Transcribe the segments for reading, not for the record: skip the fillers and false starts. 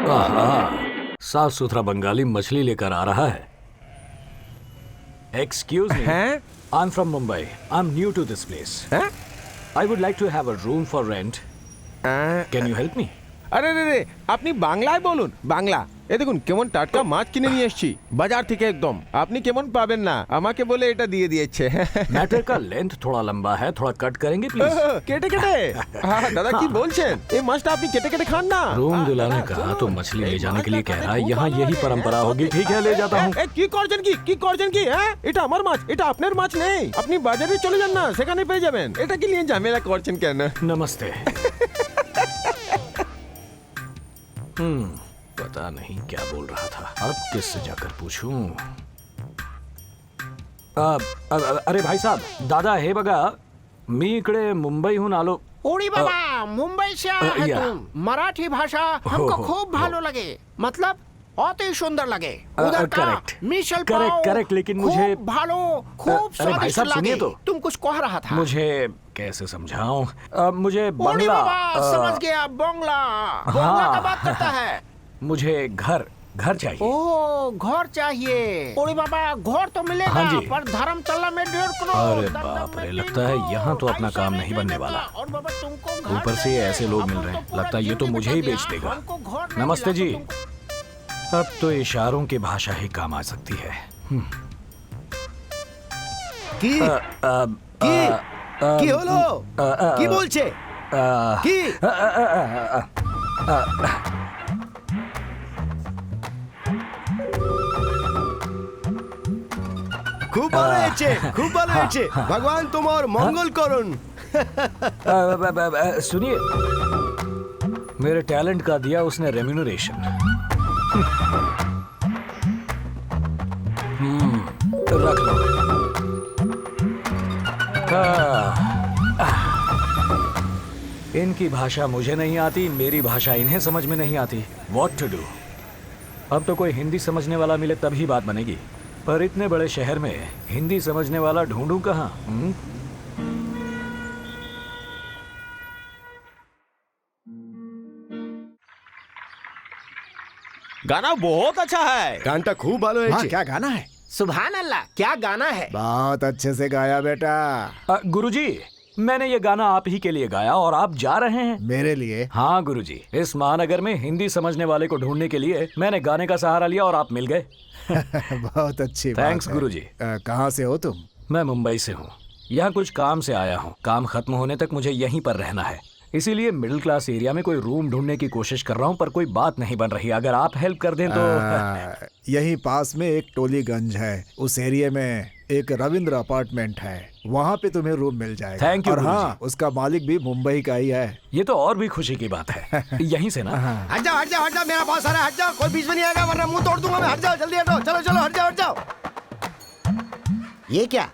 साफ सुथरा बंगाली मछली लेकर आ रहा है। Excuse me. I'm from Mumbai. I'm new to this place. I would like to have a room for rent. Can you help me? আরে রে রে, আপনি বাংলায় বলুন। বাংলা। এই দেখুন কেমন টাটকা মাছ কিনে নিয়ে এসেছি বাজার থেকে একদম। আপনি কেমন পাবেন না, আমাকে বলে এটা দিয়ে দিয়েছে। मैटर का लेंथ थोड़ा लंबा है, थोड़ा कट करेंगे प्लीज। কেটে কেটে? হ্যাঁ দাদা কি বলছেন? এই মাছটা আপনি কেটে কেটে খান না। रूम दिलाने का तो मछली ले जाने के लिए कह रहा है। यहाँ यही परंपरा होगी। ठीक है, ले जाता हूँ। কি করছেন কি? কি করছেন কি? হ্যাঁ এটা আমার মাছ, এটা আপনার মাছ নেই। আপনি বাজারে চলে যান না, সেখানে পেয়ে যাবেন। এটা কি নিয়ে ঝামেলা করছেন কেন? नमस्ते। पता नहीं क्या बोल रहा था। अब किससे जाकर पूछूं? अरे भाई साहब, दादा हे बघा, मी इकडे मुंबईहून आलो। ओडी बाबा, मुंबई से आया है या। तुम। मराठी भाषा हमको खूब भालो लगे, मतलब बहुत ही सुंदर लगे। उधर का correct. मिसल Correct, पाव correct, लेकिन मुझे- खूब भालो, खूब अरे भाई स्वादिष्ट साहब, सुनिए लगे। तो। तुम कुछ कह रहा था। मुझे कैसे समझाऊं? मुझे ओडी बंगला बाबा, समझ गया, बंगला। बंगला का बात करता है। मुझे घर चाहिए। ओ घर चाहिए। ओडी बाबा, घर तो मिलेगा, हाँ जी। पर धर्मतला में 1.5 करोड़। अरे दमदम बाप में रे, 3 लगता है करोड़। यहाँ तो अपना ऐसा काम नहीं मिलेगा बनने क्या? वाला। और बाबा तुमको घर ऊपर से चाहिए। ऐसे लोग अब मिल तो रहे हैं, पूरा लगता है ये तो जिंदगी मुझे ही बता बेच दिया। देगा। हमको घर नहीं नमस्ते मिला जी। तो तुमको- अब तो इशारों की भाषा ही काम आ सकती है। কি কি কি হলো কি বলছে কি খুব ভালো হয়েছে খুব ভালো হয়েছে ভগবান তোমার মঙ্গল করুন सुनिए, मेरे टैलेंट का दिया उसने रेम्यूनरेशन। रख लो। इनकी भाषा मुझे नहीं आती, मेरी भाषा इन्हें समझ में नहीं आती। What to do? अब तो कोई हिंदी समझने वाला मिले तभी बात बनेगी, पर इतने बड़े शहर में हिंदी समझने वाला ढूंढूं कहाँ? गाना बहुत अच्छा है। গানটা খুব ভালো হয়েছে क्या गाना है? सुभान अल्लाह, क्या गाना है। बहुत अच्छे से गाया बेटा। गुरुजी, मैंने ये गाना आप ही के लिए गाया और आप जा रहे हैं। मेरे लिए? हाँ गुरुजी, इस महानगर में हिंदी समझने वाले को ढूंढने के लिए मैंने गाने का सहारा लिया और आप मिल गए। बहुत अच्छी बात थैंक्स है। गुरुजी। कहाँ से हो तुम? मैं मुंबई से हूँ। यहाँ कुछ काम से आया हूँ। काम खत्म होने तक मुझे यहीं पर रहना है, इसीलिए मिडिल क्लास एरिया में कोई रूम ढूंढने की कोशिश कर रहा हूँ, पर कोई बात नहीं बन रही। अगर आप हेल्प कर दें तो। यहीं पास में एक टोलीगंज है, उस एरिया में एक रविंद्र अपार्टमेंट है, वहाँ पे तुम्हें रूम मिल जाएगा। Thank you, और गुरुजी। हाँ, उसका मालिक भी मुंबई का ही है। ये तो और भी खुशी की बात है। यहीं से ना। हट जाओ मेरा बहुत सारा हट जाओ कोई बीच में नहीं आएगा वरना मुंह तोड़ दूंगा मैं हट जाओ जल्दी हटो चलो चलो हट जाओ ये क्या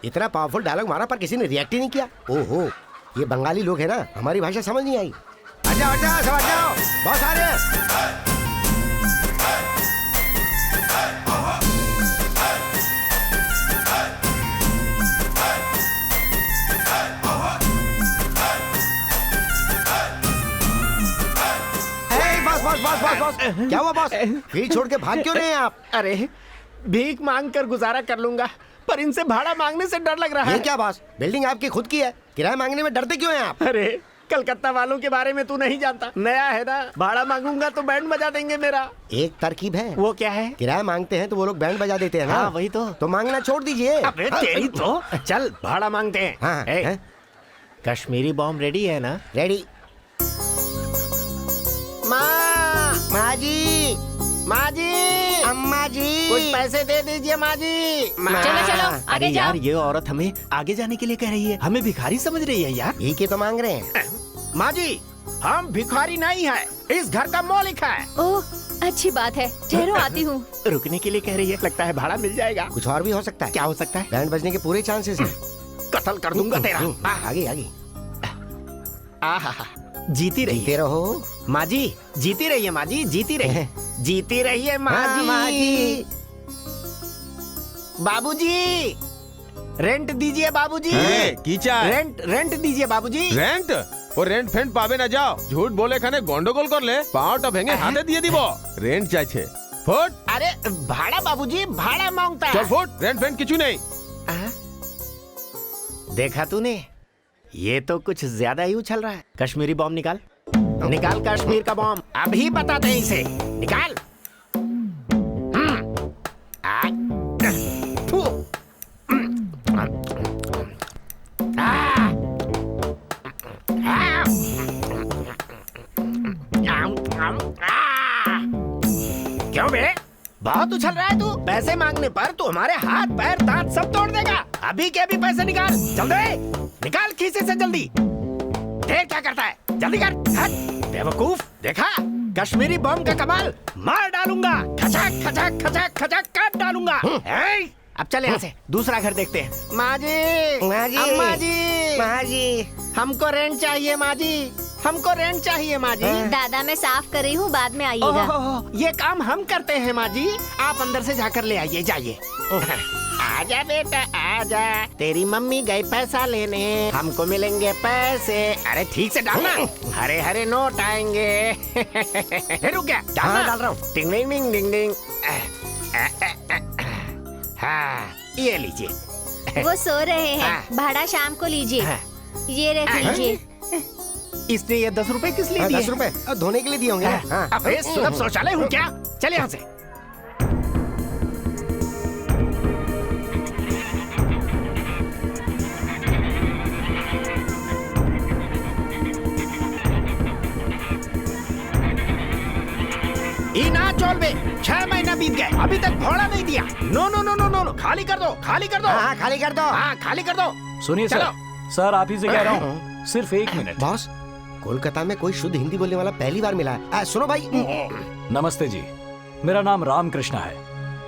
इतना पावरफुल डायलॉग मारा पर किसी ने रिएक्ट ही नहीं किया ओहो ये बंगाली लोग हैं ना हमारी भाषा समझ नहीं आई हट जाओ सब हट जाओ बहुत सारे हैं बॉस क्या हुआ बॉस फिर छोड़ के भाग क्यों रहे हैं आप अरे भीख मांग कर गुजारा कर लूंगा, पर इनसे भाड़ा मांगने से डर लग रहा ये है। क्या बॉस बिल्डिंग आपकी खुद की है किराया मांगने में डरते क्यों हैं आप अरे कलकत्ता वालों के बारे में तू नहीं जानता, नया है ना, भाड़ा मांगूंगा तो बैंड बजा देंगे मेरा। एक तरकीब है वो क्या है? किराया मांगते हैं तो वो लोग बैंड बजा देते हैं ना हाँ, वही तो मांगना छोड़ दीजिए अबे तेरी तो चल भाड़ा मांगते हैं। हाँ, ए, हाँ। कश्मीरी बॉम्ब रेडी है ना? रेडी माँ जी माँ जी, अम्मा जी कुछ पैसे दे दीजिए माँ जी। चलो चलो अरे आगे यार, जाओ। ये औरत हमें आगे जाने के लिए कह रही है, हमें भिखारी समझ रही है यार। भीख ही तो मांग रहे हैं माँ जी, हम भिखारी नहीं है, इस घर का मालिक है। ओह अच्छी बात है, ठहरो आती हूँ। रुकने के लिए कह रही है, लगता है भाड़ा मिल जाएगा। कुछ और भी हो सकता है क्या हो सकता है? बैंड बजने के पूरे चांसेस हैं कत्ल कर दूंगा तेरा। आगे आगे आहा, जीती रही जीते रहो माँ जी, जीती रही है माँ जी, जीती रही है, जीती रही है माँ हाँ, माँ जी। जी। बाबूजी, रेंट दीजिए बाबूजी। कीचा रेंट दीजिए बाबूजी। रेंट और रेंट फेंट पावे ना जाओ, झूठ बोले खाने गंडगोल कर ले, पाँवटा भेंगे हाथे दिए दिबो। रेंट चाहे फुट। अरे भाड़ा बाबूजी, भाड़ा मांगता है। चल फुट, रेंट फेंट किचू नहीं। देखा तूने, ये तो कुछ ज्यादा ही उछल रहा है। कश्मीरी बॉम्ब निकाल, निकाल कश्मीर का बॉम्ब, अभी बताते हैं इसे। निकाल। फू। क्यों बे, बहुत उछल रहा है तू। पैसे मांगने पर तू हमारे हाथ पैर दांत सब तोड़ देगा। अभी के अभी पैसे निकाल, जल्दी निकाल खीसे से जल्दी। देख क्या करता है, जल्दी कर। हट बेवकूफ, देखा कश्मीरी बम का कमाल, मार डालूंगा। खचक खचक खचक खचक काट डालूंगा। ए, अब चल यहाँ से दूसरा घर देखते हैं। माँ जी, माँ जी, अम्मा जी, माँ जी, हमको रेंट चाहिए माँ जी, हमको रेंट चाहिए माँ जी। दादा मैं साफ कर रही हूँ, बाद में आइएगा। ओहो, ये काम हम करते हैं माँ जी, आप अंदर से जाकर ले आइए, जाइए। आजा बेटा आजा, तेरी मम्मी गई पैसा लेने, हमको मिलेंगे पैसे। अरे ठीक से डालना, हरे हरे नोट आएंगे। रुक गया, डालना। हाँ, डाल रहा हूँ। टिंग डिंग डिंग डिंग डिंग। हाँ, ये लीजिए। वो सो रहे हैं, हाँ। भाड़ा शाम को लीजिए। हाँ। ये रख लीजिए। इसने ये 10 रुपए किस लिए हाँ, दिए? 10 रुपए धोने के लिए दिए होंगे ना? हाँ। अबे सुलभ शौचालय हूँ क्या? चल यहाँ से। ना चोल बे, 6 महीना बीत गए, अभी तक भाड़ा नहीं दिया। No no no no no, खाली कर दो, खाली कर दो। हाँ, खाली कर दो। हाँ, खाली कर दो। सुनिए सर, चलो। सर आप ही से कह रहा हूँ, सिर्फ 1 मिनट। बॉस, कोलकाता में कोई शुद्ध हिंदी बोलने वाला पहली बार मिला है। सुनो भाई। नमस्ते जी, मेरा नाम राम कृष्णा है।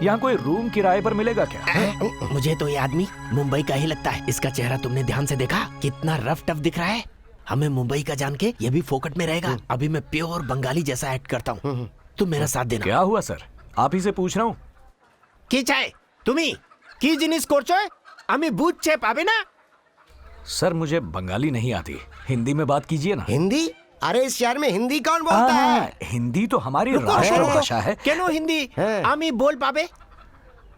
यहाँ कोई रूम किराए पर मिलेगा क्या? मुझे तो ये आदमी मुंबई का ही लगता है। इसका चेहरा तुमने ध्यान से देखा, कितना रफ टफ दिख रहा है। हमें मुंबई का जान के ये भी फोकट में रहेगा। अभी मैं प्योर बंगाली जैसा एक्ट करता हूँ, तुम मेरा साथ देना। क्या हुआ सर, आप ही से पूछ रहा हूँ। কি চাই তুমি? কি জিনিস করছো? আমি বুঝতে পাবে না। सर मुझे बंगाली नहीं आती, हिंदी में बात कीजिए ना। हिंदी? अरे इस शहर में हिंदी कौन बोलता है? हिंदी तो हमारी रुको, राष्ट्रभाषा है। কেন হিন্দি হ্যাঁ। আমি बोल पाबे?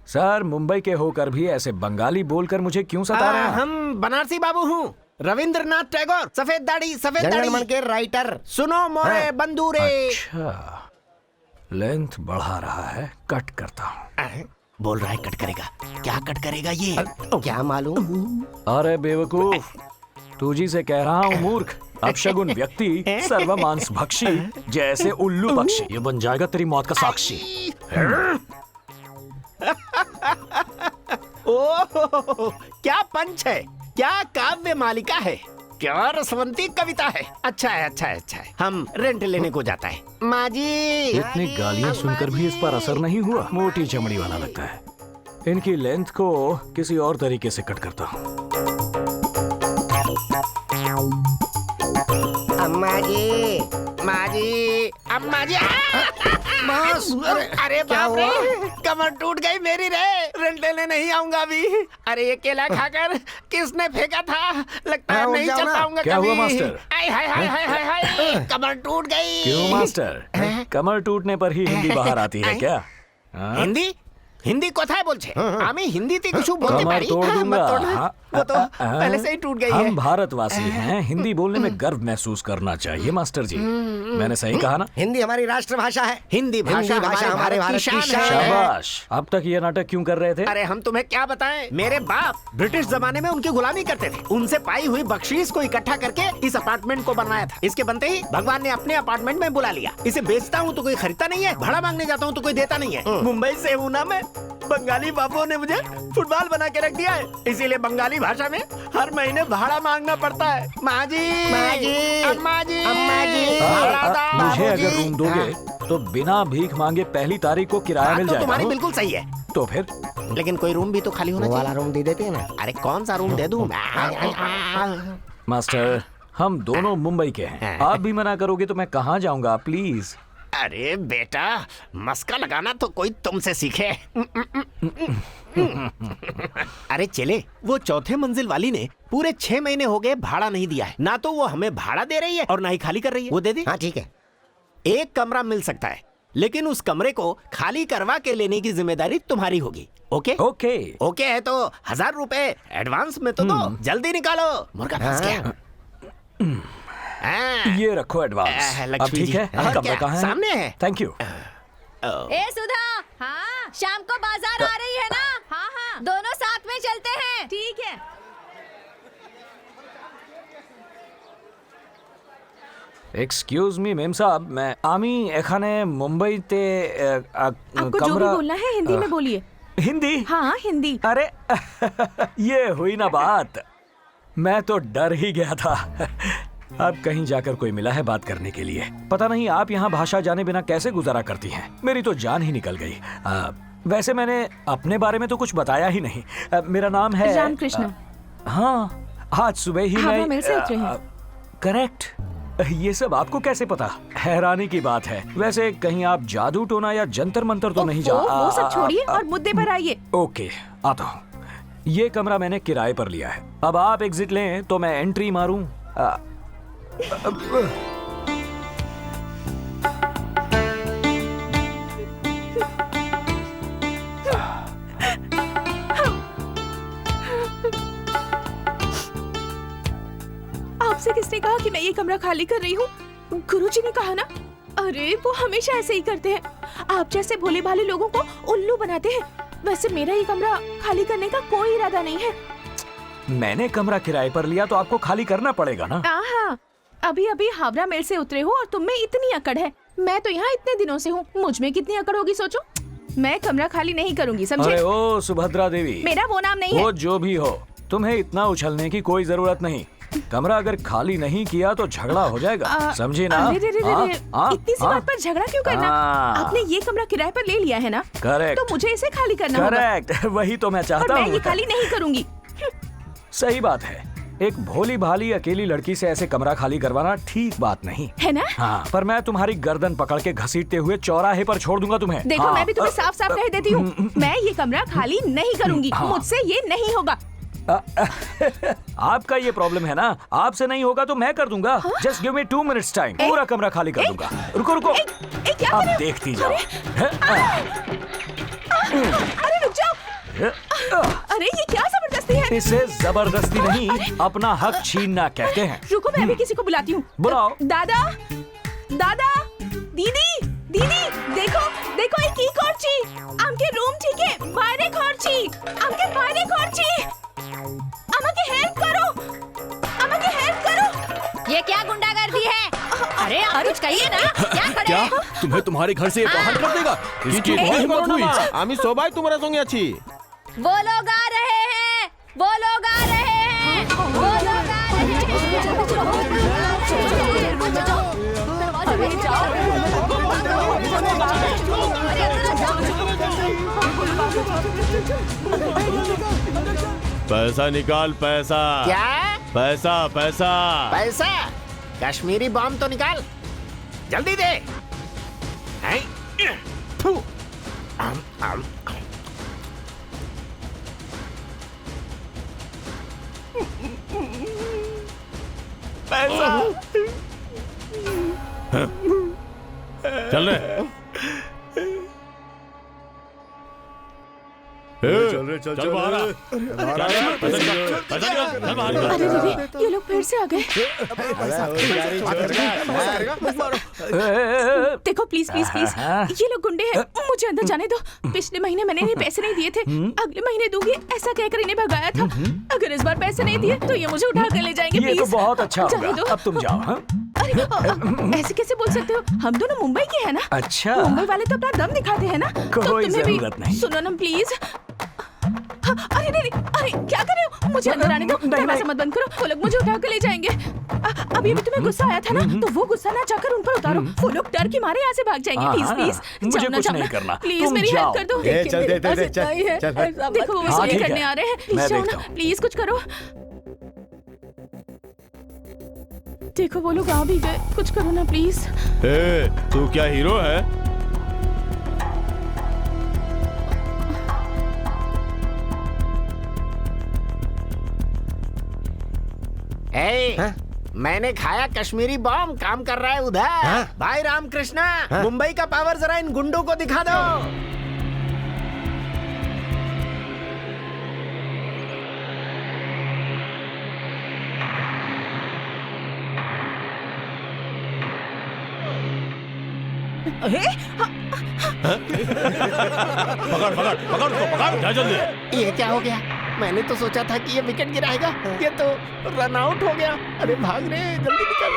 सर मुंबई के होकर भी ऐसे बंगाली बोलकर मुझे क्यों सता रहे हैं? हम बनारसी बाबू हूँ, रविंद्रनाथ टैगोर। सफेद दाढ़ी, सफेद जनगण मन दाढ़ी। के राइटर। सुनो मोरे हाँ। बंदूरे। अच्छा, लेंथ बढ़ा रहा है, कट करता हूँ। बोल रहा है कट करेगा, क्या कट करेगा ये? क्या मालूम? अरे बेवकूफ, तुझी से कह रहा हूँ मूर्ख। अपशगुन व्यक्ति सर्वमांस भक्षी, जैसे उल्लू पक्षी। ये बन जाएगा तेरी मौत का साक्षी। ओह, क्या पंच है, क्या काव्य मालिका है, क्या रसवंती कविता है। अच्छा है, अच्छा है, अच्छा है। हम रेंट लेने को जाता है। माँ जी, इतनी गालियां सुनकर भी इस पर असर नहीं हुआ। मोटी चमड़ी वाला लगता है। इनकी लेंथ को किसी और तरीके से कट करता हूँ। अम्मा जी, माँ जी, अम्मा जी। बॉस, अरे बाप रे, कमर टूट गई मेरी रे। रेंट लेने नहीं आऊंगा अभी। अरे ये केला खाकर किसने फेंका था, लगता है हाँ, नहीं जाओ चल ना। पाऊंगा क्या कभी। हुआ मास्टर? आय हाय हाय हाय हाय हाय, कमर टूट गई। क्यों मास्टर, कमर टूटने पर ही हिंदी बाहर आती है क्या? हाँ? हिंदी हिंदी कोথায় বলছে? আমি হিন্দিতে কিছু বলতে कमर পারি। तोड़ दूंगा। मत तोड़ना, हाँ, वो तो हाँ, पहले से ही टूट गई है। हम भारतवासी हैं, हिंदी बोलने में गर्व महसूस करना चाहिए मास्टर जी। मैंने सही कहा ना? हिंदी हमारी राष्ट्रभाषा है। हिंदी भाषा हमारे भारत की शान है। शाबाश। अब तक ये नाटक क्यों कर रहे थे? अरे हम तुम्हें क्या बताएं, मेरे बाप ब्रिटिश जमाने में उनकी गुलामी करते थे। उनसे पाई हुई बख्शीश को इकट्ठा करके इस अपार्टमेंट को बनवाया था। इसके बनते ही भगवान ने अपने अपार्टमेंट में बुला लिया। इसे बेचता हूँ तो कोई खरीदता नहीं है, भाड़ा मांगने जाता हूँ तो कोई देता नहीं है। मुंबई से हूँ ना मैं, बंगाली बाबुओं ने मुझे फुटबॉल बना के रख दिया है, इसीलिए बंगाली भाषा में हर महीने भाड़ा मांगना पड़ता है। माँ जी, माँ जी, अम्मा जी, अम्मा जी, भाड़ा दो। मुझे बाबूजी। अगर रूम दोगे तो बिना भीख मांगे पहली तारीख को किराया बात मिल तो जाएगा। तुम्हारी बिल्कुल सही है, तो फिर लेकिन कोई रूम भी तो खाली होना वो चाहिए। वाला रूम दे देते हैं ना। अरे कौन सा रूम दे दूं? मास्टर, हम दोनों मुंबई के हैं। आप भी मना करोगे तो मैं कहाँ जाऊंगा? प्लीज। अरे बेटा, मस्का लगाना तो कोई तुमसे सीखे। अरे चले, वो चौथे मंजिल वाली ने पूरे 6 महीने हो गए भाड़ा नहीं दिया है। ना तो वो हमें भाड़ा दे रही है और ना ही खाली कर रही है। वो दे दे। हाँ ठीक है। एक कमरा मिल सकता है, लेकिन उस कमरे को खाली करवा के लेने की जिम्मेदारी तुम्हारी होगी। ओके ओके ओके है तो 1000 रुपए एडवांस में तो दो। जल्दी निकालो, मुर्गा फंस गया। हाँ। ये रखो एडवांस। अब लक्ष्मी ठीक जी। है, और कमरा क्या? कहाँ है? सामने है। Thank you. ए सुधा, हाँ शाम को बाजार आ रही है ना? हाँ हाँ, दोनों साथ में चलते हैं। ठीक है। एक्सक्यूज मी मेम साहब, मैं आमी एखाने मुंबईते आपको जो भी बोलना है हिंदी में बोलिए। हिंदी? हाँ हिंदी। अरे ये हुई ना बात, मैं तो डर ही गया था। अब कहीं जाकर कोई मिला है बात करने के लिए। पता नहीं आप यहाँ भाषा जाने बिना कैसे गुजारा करती हैं। मेरी तो जान ही निकल गई। वैसे मैंने अपने बारे में तो कुछ बताया ही नहीं। मेरा नाम है रामकृष्ण। हाँ, आज सुबह ही हावड़ा मैं मिल से उतरे हैं। करेक्ट। ये सब आपको कैसे पता? हैरानी की बात है। वैसे कहीं आप जादू टोना या जंतर मंतर तो नहीं वो सब छोड़िए और मुद्दे पर आइए। ओके, आता हूँ। ये कमरा मैंने किराए पर लिया है। अब आप एग्जिट लें तो मैं एंट्री मारूं। आपसे किसने कहा कि मैं ये कमरा खाली कर रही हूँ? गुरुजी ने कहा ना। अरे वो हमेशा ऐसे ही करते हैं। आप जैसे भोले भाले लोगों को उल्लू बनाते हैं। वैसे मेरा ये कमरा खाली करने का कोई इरादा नहीं है। मैंने कमरा किराए पर लिया तो आपको खाली करना पड़ेगा ना। हाँ, अभी अभी हावड़ा मेल से उतरे हो और तुम में इतनी अकड़ है। मैं तो यहाँ इतने दिनों से हूँ, मुझ में कितनी अकड़ होगी सोचो। मैं कमरा खाली नहीं करूँगी, समझे? अरे ओ सुभद्रा देवी, मेरा वो नाम नहीं है। वो जो भी हो, तुम्हें इतना उछलने की कोई जरूरत नहीं। कमरा अगर खाली नहीं किया तो झगड़ा हो जाएगा, समझी ना? अरे रे रे रे, इतनी सी बात पर झगड़ा क्यों करना? आपने ये कमरा किराए पर ले लिया है ना? करेक्ट। तो मुझे इसे खाली करना होगा। करेक्ट, वही तो मैं और चाहता मैं ये हूँ। खाली नहीं करूँगी। सही बात है। एक भोली भाली अकेली लड़की से ऐसे कमरा खाली करवाना ठीक बात नहीं है ना? हाँ, पर मैं तुम्हारी गर्दन पकड़ के घसीटते हुए चौराहे पर छोड़ दूंगा तुम्हें। देखो हाँ, मैं भी तुम्हें साफ साफ कह देती हूँ, मैं ये कमरा खाली नहीं करूँगी। हाँ। मुझसे ये नहीं होगा। आपका ये प्रॉब्लम है ना, आपसे नहीं होगा तो मैं कर दूंगा। Just give me 2 minutes time, पूरा कमरा खाली कर दूंगा। रुको रुको, क्या अब कर रहे हो? देखती जाओ। अरे रुक जाओ। अरे ये क्या जबरदस्ती है? इसे जबरदस्ती नहीं, अपना हक छीनना कहते हैं। रुको मैं अभी किसी को बुलाती हूँ। बुलाओ। दादा, दादा, दीदी, दीदी, देखो देखो ये की করছি? আমাকে রুম থেকে বাইরে করছি। আমাকে বাইরে করছি। আমাকে হেল্প করো। আমাকে হেল্প করো। ये क्या गुंडागर्दी है? अरे आप कुछ कहिए ना, क्या करे? क्या तुम्हें तुम्हारे घर से बाहर कर देगा? इसकी बहुत हिम्मत हुई। আমি সবাই তোমার সঙ্গে আছি। वो लोग आ रहे हैं, वो लोग आ रहे हैं, वो लोग आ पैसा निकाल, पैसा। क्या? पैसा पैसा। पैसा? कश्मीरी बॉम्ब तो निकाल, जल्दी दे। हैं? फू। आम, आम, आम। पैसा। चल रहे चल बाहर आ। अरे दीदी ये लोग फिर से आ गए। देखो प्लीज प्लीज प्लीज, ये लोग गुंडे हैं, मुझे अंदर जाने दो। पिछले महीने मैंने इन्हें पैसे नहीं दिए थे, अगले महीने दूंगी ऐसा कहकर इन्हें भगाया था। अगर इस बार पैसे नहीं दिए तो ये मुझे उठा कर ले जाएंगे। ये तो प्लीज बहुत अच्छा जाने होगा। दो। अब तुम जाओ। हाँ? अरे ऐसे कैसे बोल सकते हो? हम दोनों मुंबई के हैं ना। अच्छा। मुंबई वाले तो अपना दम दिखाते हैं ना। तो कोई तुम्हें भी जरूरत नहीं। सुनो ना प्लीज। अरे नहीं अरे क्या कर रहे हो? मुझे अंदर आने दो। दरवाजा मत बंद करो, वो लोग मुझे उठा कर ले जाएंगे। अभी अभी तुम्हें गुस्सा आया था ना, तो वो गुस्सा ना जाकर उन पर उतारो। वो लोग डर के मारे यहाँ से भाग जाएंगे। प्लीज प्लीज मुझे कुछ नहीं करना, प्लीज तुम मेरी जाओ। हेल्प कर दो। चल दे देखो वो हाँ, वसूली ठीक करने है। आ रहे हैं। मैं प्लीज जाओ देखता ना, हूँ। प्लीज कुछ करो। देखो वो लोग आ भी गए, कुछ करो ना प्लीज। तू क्या हीरो है? हाँ? मैंने खाया कश्मीरी बॉम्ब काम कर रहा है उधर। हाँ? भाई रामकृष्णा, हाँ? मुंबई का पावर जरा इन गुंडों को दिखा दो। पकड़ पकड़ पकड़ उसको, पकड़ जा जल्दी। ये क्या हो गया? मैंने तो सोचा था कि ये विकेट गिराएगा, ये तो रन आउट हो गया। अरे भाग रे, जल्दी निकल।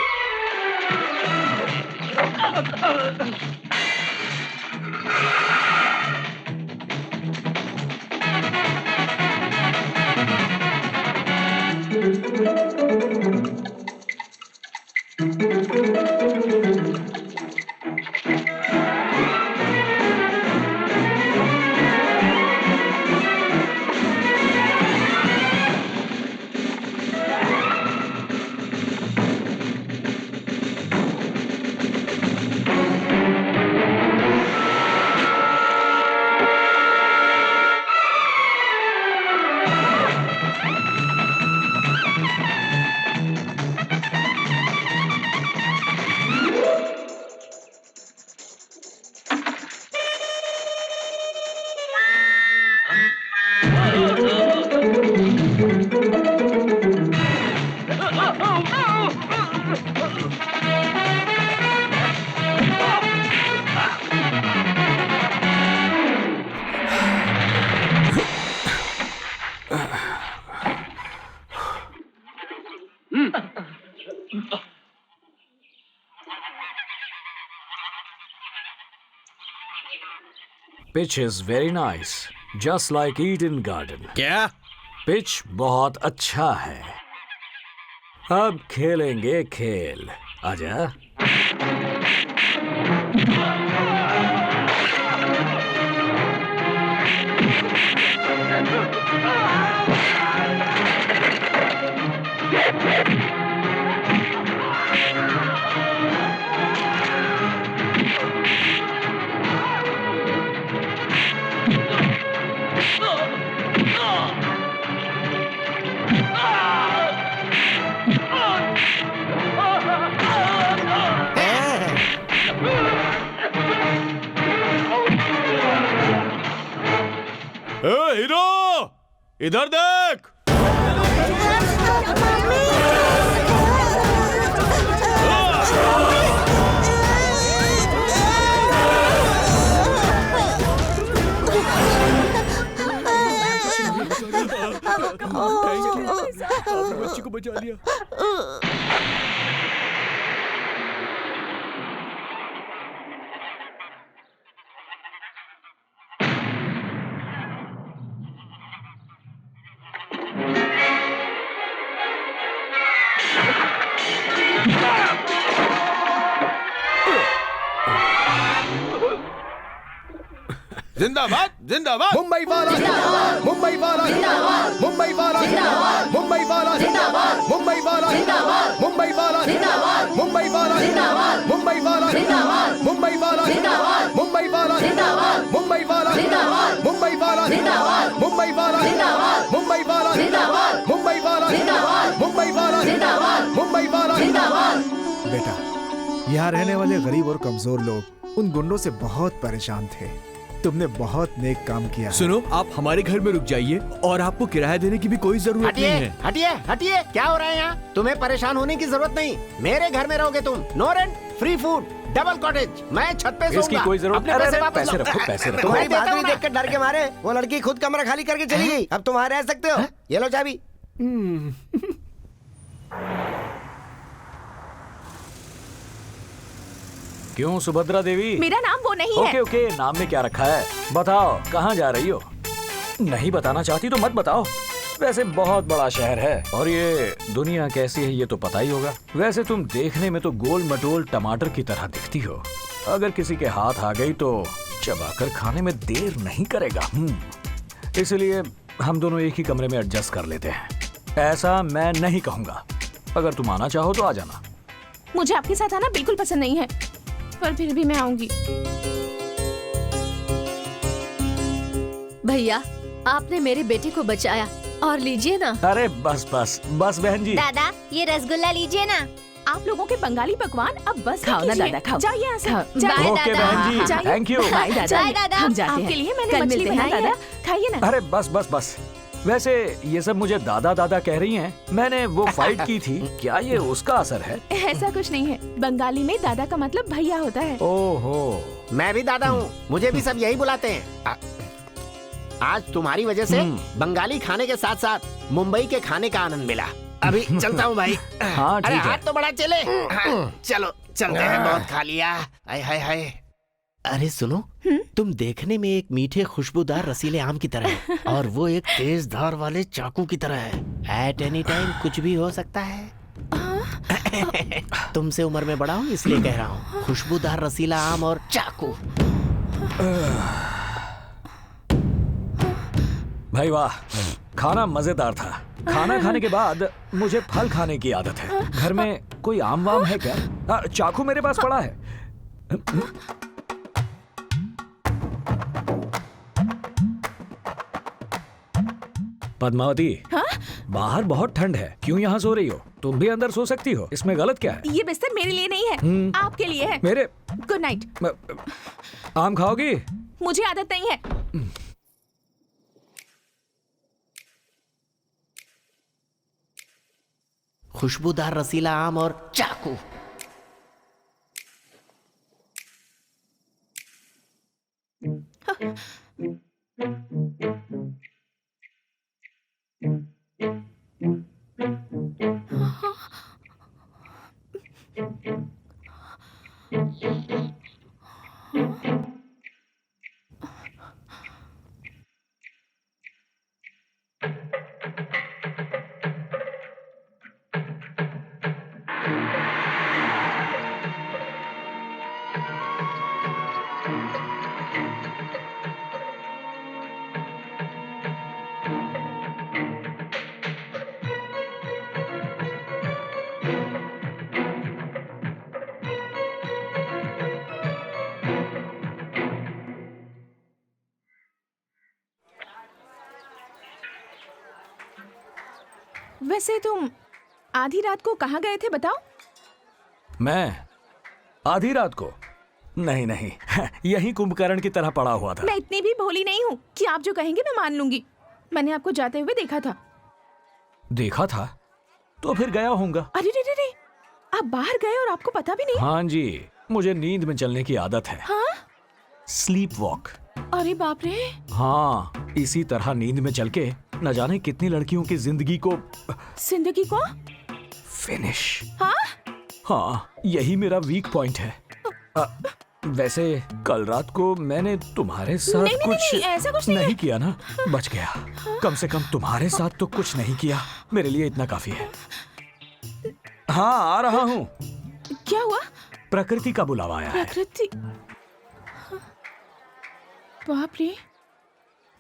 Pitch is very nice, just like Eden garden. क्या? पिच बहुत अच्छा है। अब खेलेंगे खेल। आजा। ए हीरो, इधर देख। बच्ची को बचा लिया। जिंदाबाद जिंदाबाद। मुंबई वाला जिंदाबाद, मुंबई वाला जिंदाबाद, मुंबई वाला जिंदाबाद, मुंबई वाला जिंदाबाद, मुंबई वाला जिंदाबाद, मुंबई वाला जिंदाबाद, मुंबई वाला जिंदाबाद, मुंबई वाला जिंदाबाद, मुंबई वाला जिंदाबाद, मुंबई वाला जिंदाबाद, मुंबई वाला जिंदाबाद, मुंबई वाला जिंदाबाद, मुंबई वाला जिंदाबाद, मुंबई वाला जिंदाबाद, मुंबई वाला जिंदाबाद, मुंबई वाला जिंदाबाद, मुंबई वाला जिंदाबाद। बेटा, यहाँ रहने वाले गरीब और कमजोर लोग उन गुंडों से बहुत परेशान थे। तुमने बहुत नेक काम किया है। सुनो, आप हमारे घर में रुक जाइए और आपको किराया देने की भी कोई जरूरत नहीं है। हटिए हटिए, क्या हो रहा है यहाँ? तुम्हें परेशान होने की जरूरत नहीं। मेरे घर में रहोगे तुम। No rent, free food, double cottage. मैं छत पे सोऊंगा। इसकी कोई जरूरत अपने नहीं। पैसे अरे, वापस पैसे लो। रखो, पैसे रखो। तुम्हारी देता हूँ बहादुरी ना। देख के डर के मारे वो लड़की खुद कमरा खाली करके चली गई। अब तुम वहाँ रह सकते हो। ये लो चाबी। क्यों सुभद्रा देवी? मेरा नाम वो नहीं है। ओके ओके, नाम में क्या रखा है? बताओ, कहाँ जा रही हो? नहीं बताना चाहती तो मत बताओ। वैसे बहुत बड़ा शहर है और ये दुनिया कैसी है ये तो पता ही होगा। वैसे तुम देखने में तो गोल मटोल टमाटर की तरह दिखती हो। अगर किसी के हाथ आ गई तो चबाकर खाने में देर नहीं करेगा। इसलिए हम दोनों एक ही कमरे में एडजस्ट कर लेते हैं। ऐसा मैं नहीं कहूँगा। अगर तुम आना चाहो तो आ जाना। मुझे आपके साथ आना बिल्कुल पसंद नहीं है, पर फिर भी मैं आऊंगी। भैया, आपने मेरे बेटे को बचाया, और लीजिए ना। अरे बस बस बस बहन जी। दादा ये रसगुल्ला लीजिए ना। आप लोगों के बंगाली पकवान अब बस खाओ ना कीजिए। दादा, खाओ। जाइए यहाँ से। खाओ। जाइए। ओके बहन जी, जाइए। Thank you. बाय दादा। बाय दादा। हम जाते आपके हैं। लिए मैंने कल मछली मिलते हैं बनाई है। दादा। खाइए ना। अरे बस बस बस। वैसे ये सब मुझे दादा दादा कह रही हैं। मैंने वो फाइट की थी, क्या ये उसका असर है? ऐसा कुछ नहीं है, बंगाली में दादा का मतलब भैया होता है। ओहो। मैं भी दादा हूँ, मुझे भी सब यही बुलाते हैं। आज तुम्हारी वजह से बंगाली खाने के साथ साथ मुंबई के खाने का आनंद मिला। अभी चलता हूँ भाई। हाँ, अरे ठीक है। हाथ तो बड़ा चले। हाँ, चलो चलते हैं, बहुत खा लिया। हाय हाय हाय। अरे सुनो, तुम देखने में एक मीठे खुशबूदार रसीले आम की तरह है और वो एक तेज धार वाले चाकू की तरह है। एट एनी टाइम कुछ भी हो सकता है। तुमसे उम्र में बड़ा हूँ इसलिए कह रहा हूँ। खुशबूदार रसीला आम और चाकू। भाई वाह, खाना मजेदार था। खाना खाने के बाद मुझे फल खाने की आदत है। घर में कोई आम वाम है क्या? चाकू मेरे पास पड़ा है। पद्मावती, हाँ? बाहर बहुत ठंड है, क्यों यहाँ सो रही हो? तुम भी अंदर सो सकती हो, इसमें गलत क्या है? ये बिस्तर मेरे लिए नहीं है, आपके लिए है। मेरे गुड नाइट। आम खाओगी? मुझे आदत नहीं है। खुशबूदार रसीला आम और चाकू। वैसे तुम आधी रात को कहाँ गए थे बताओ? मैं आधी रात को? नहीं नहीं, यही कुंभकर्ण की तरह पड़ा हुआ था। मैं इतनी भी भोली नहीं हूँ कि आप जो कहेंगे मैं मान लूंगी। मैंने आपको जाते हुए देखा था। देखा था? तो फिर गया होऊंगा। अरे रे रे रे, आप बाहर गए और आपको पता भी नहीं? हाँ जी, मुझे नींद में चलने की आदत है। हाँ? Sleep walk. अरे बाप रे। हाँ, इसी तरह नींद में चल के न जाने कितनी लड़कियों की जिंदगी को फिनिश। हाँ? हाँ, यही मेरा वीक पॉइंट है। वैसे कल रात को मैंने तुम्हारे साथ नहीं, कुछ नहीं, ऐसा कुछ नहीं नहीं है। किया ना, बच गया। कम से कम तुम्हारे साथ तो कुछ नहीं किया, मेरे लिए इतना काफी है। हाँ, आ रहा हूँ। क्या हुआ? प्रकृति का बुलावा आया है। प्रकृति? बाप रे,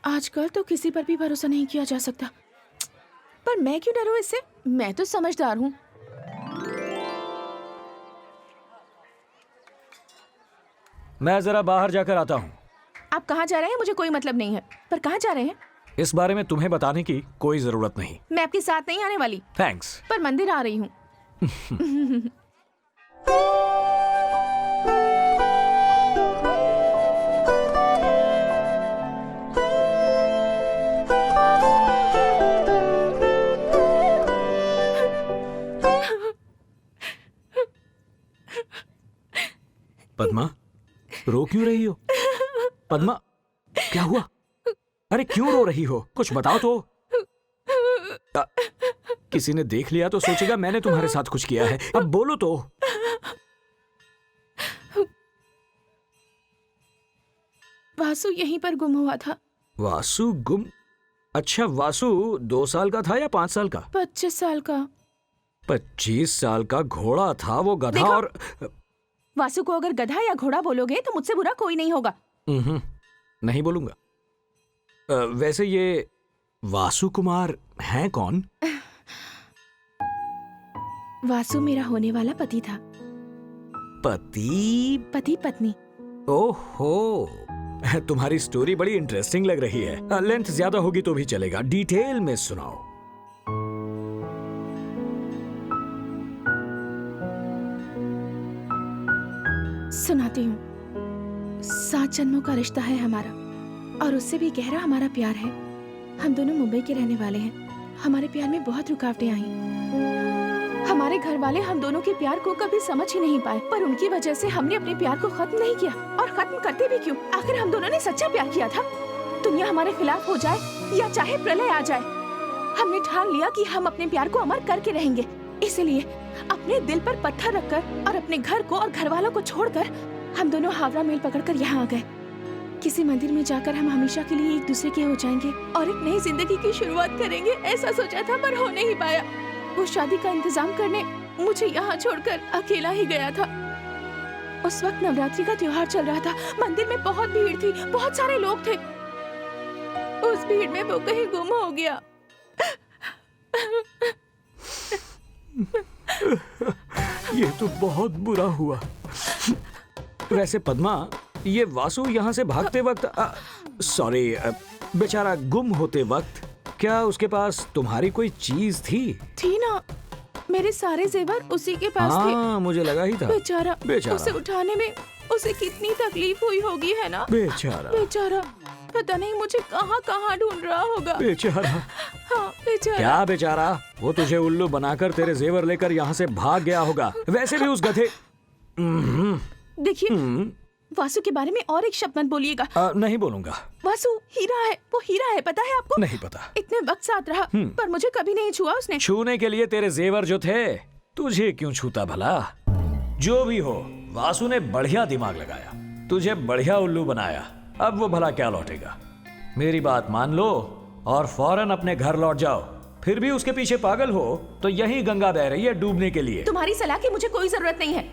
आजकल तो किसी पर भी भरोसा नहीं किया जा सकता। पर मैं क्यों डरूं इससे? मैं तो समझदार हूँ। मैं जरा बाहर जाकर आता हूँ। आप कहाँ जा रहे हैं मुझे कोई मतलब नहीं है, पर कहाँ जा रहे हैं? इस बारे में तुम्हें बताने की कोई जरूरत नहीं। मैं आपके साथ नहीं आने वाली, थैंक्स। पर मंदिर आ रही हूँ। पद्मा, रो क्यों रही हो? पद्मा, क्या हुआ? अरे क्यों रो रही हो? कुछ बताओ तो। किसी ने देख लिया तो सोचेगा मैंने तुम्हारे साथ कुछ किया है। अब बोलो तो। वासु यहीं पर गुम हुआ था। वासु गुम? अच्छा, वासु 2 साल का था या 5 साल का? 25 साल का। 25 साल का घोड़ा था वो, गधा। देखो, और वासु को अगर गधा या घोड़ा बोलोगे तो मुझसे बुरा कोई नहीं होगा। नहीं बोलूंगा। वैसे ये वासु कुमार हैं कौन? वासु मेरा होने वाला पति था। पति पति पत्नी। ओहो, तुम्हारी स्टोरी बड़ी इंटरेस्टिंग लग रही है। लेंथ ज्यादा होगी तो भी चलेगा, डिटेल में सुनाओ। सुनाती हूँ। 7 जन्मों का रिश्ता है हमारा और उससे भी गहरा हमारा प्यार है। हम दोनों मुंबई के रहने वाले हैं। हमारे प्यार में बहुत रुकावटें आई। हमारे घर वाले हम दोनों के प्यार को कभी समझ ही नहीं पाए, पर उनकी वजह से हमने अपने प्यार को खत्म नहीं किया। और खत्म करते भी क्यों? आखिर हम दोनों ने सच्चा प्यार किया था। दुनिया हमारे खिलाफ हो जाए या चाहे प्रलय आ जाए, हमने ठान लिया कि हम अपने प्यार को अमर करके रहेंगे। इसलिए अपने दिल पर पत्थर रखकर और अपने घर को और घर वालों को छोड़कर हम दोनों हावड़ा मेल पकड़कर यहाँ आ गए। किसी मंदिर में जाकर हम हमेशा के लिए एक दूसरे के हो जाएंगे और एक नई जिंदगी की शुरुआत करेंगे, ऐसा सोचा था, पर हो नहीं पाया। वो शादी का इंतजाम करने मुझे यहाँ छोड़कर अकेला ही गया था। उस वक्त नवरात्रि का त्योहार चल रहा था। मंदिर में बहुत भीड़ थी, बहुत सारे लोग थे। उस भीड़ में वो कहीं गुम हो गया। ये तो बहुत बुरा हुआ। वैसे पद्मा, ये वासु यहाँ से भागते वक्त, सॉरी, बेचारा गुम होते वक्त, क्या उसके पास तुम्हारी कोई चीज थी? थी ना, मेरे सारे जेवर उसी के पास थे। मुझे लगा ही था। बेचारा, उसे उठाने में उसे कितनी तकलीफ हुई होगी, है ना? बेचारा पता नहीं मुझे कहाँ कहाँ ढूंढ रहा होगा। बेचारा। हाँ, बेचारा। क्या बेचारा? वो तुझे उल्लू बनाकर तेरे जेवर लेकर यहाँ से भाग गया होगा। वैसे भी उस गधे। देखिए, वासु के बारे में और एक शब्द मत बोलिएगा। नहीं बोलूंगा। वासु हीरा है, वो हीरा है, पता है आपको? नहीं पता। इतने वक्त साथ रहा पर मुझे कभी नहीं छुआ उसने। छूने के लिए तेरे जेवर जो थे, तुझे क्यों छूता भला? जो भी हो, वासु ने बढ़िया दिमाग लगाया, तुझे बढ़िया उल्लू बनाया। अब वो भला क्या लौटेगा? मेरी बात मान लो और फौरन अपने घर लौट जाओ। फिर भी उसके पीछे पागल हो तो यही गंगा बह रही है डूबने के लिए। तुम्हारी सलाह की मुझे कोई जरूरत नहीं है।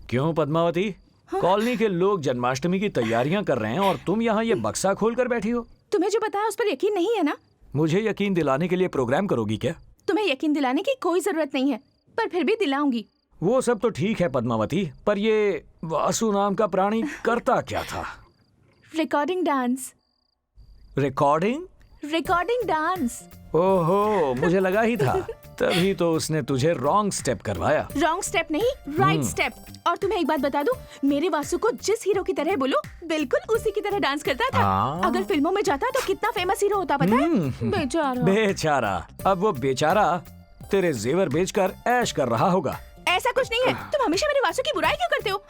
क्यों पद्मावती? कॉलोनी के लोग जन्माष्टमी की तैयारियां कर रहे हैं और तुम यहाँ ये बक्सा खोलकर बैठी हो। तुम्हें जो बताया उस पर यकीन नहीं है ना? मुझे यकीन दिलाने के लिए प्रोग्राम करोगी क्या? तुम्हें यकीन दिलाने की कोई जरूरत नहीं है, पर फिर भी दिलाऊंगी। वो सब तो ठीक है पद्मावती, पर ये वासु नाम का प्राणी करता क्या था? Recording dance. Recording dance. ओहो, मुझे लगा ही था। तभी तो उसने तुझे रॉन्ग स्टेप करवाया। रॉन्ग स्टेप नहीं, राइट स्टेप। और तुम्हें एक बात बता दूं, मेरे वासु को जिस हीरो की तरह बोलो, बिल्कुल उसी की तरह डांस करता था। अगर फिल्मों में जाता तो कितना फेमस हीरो होता, पता है? बेचारा। अब वो बेचारा तेरे जेवर बेचकर ऐश कर रहा होगा। ऐसा कुछ नहीं है। तुम हमेशा मेरे वासु की बुराई क्यों करते हो?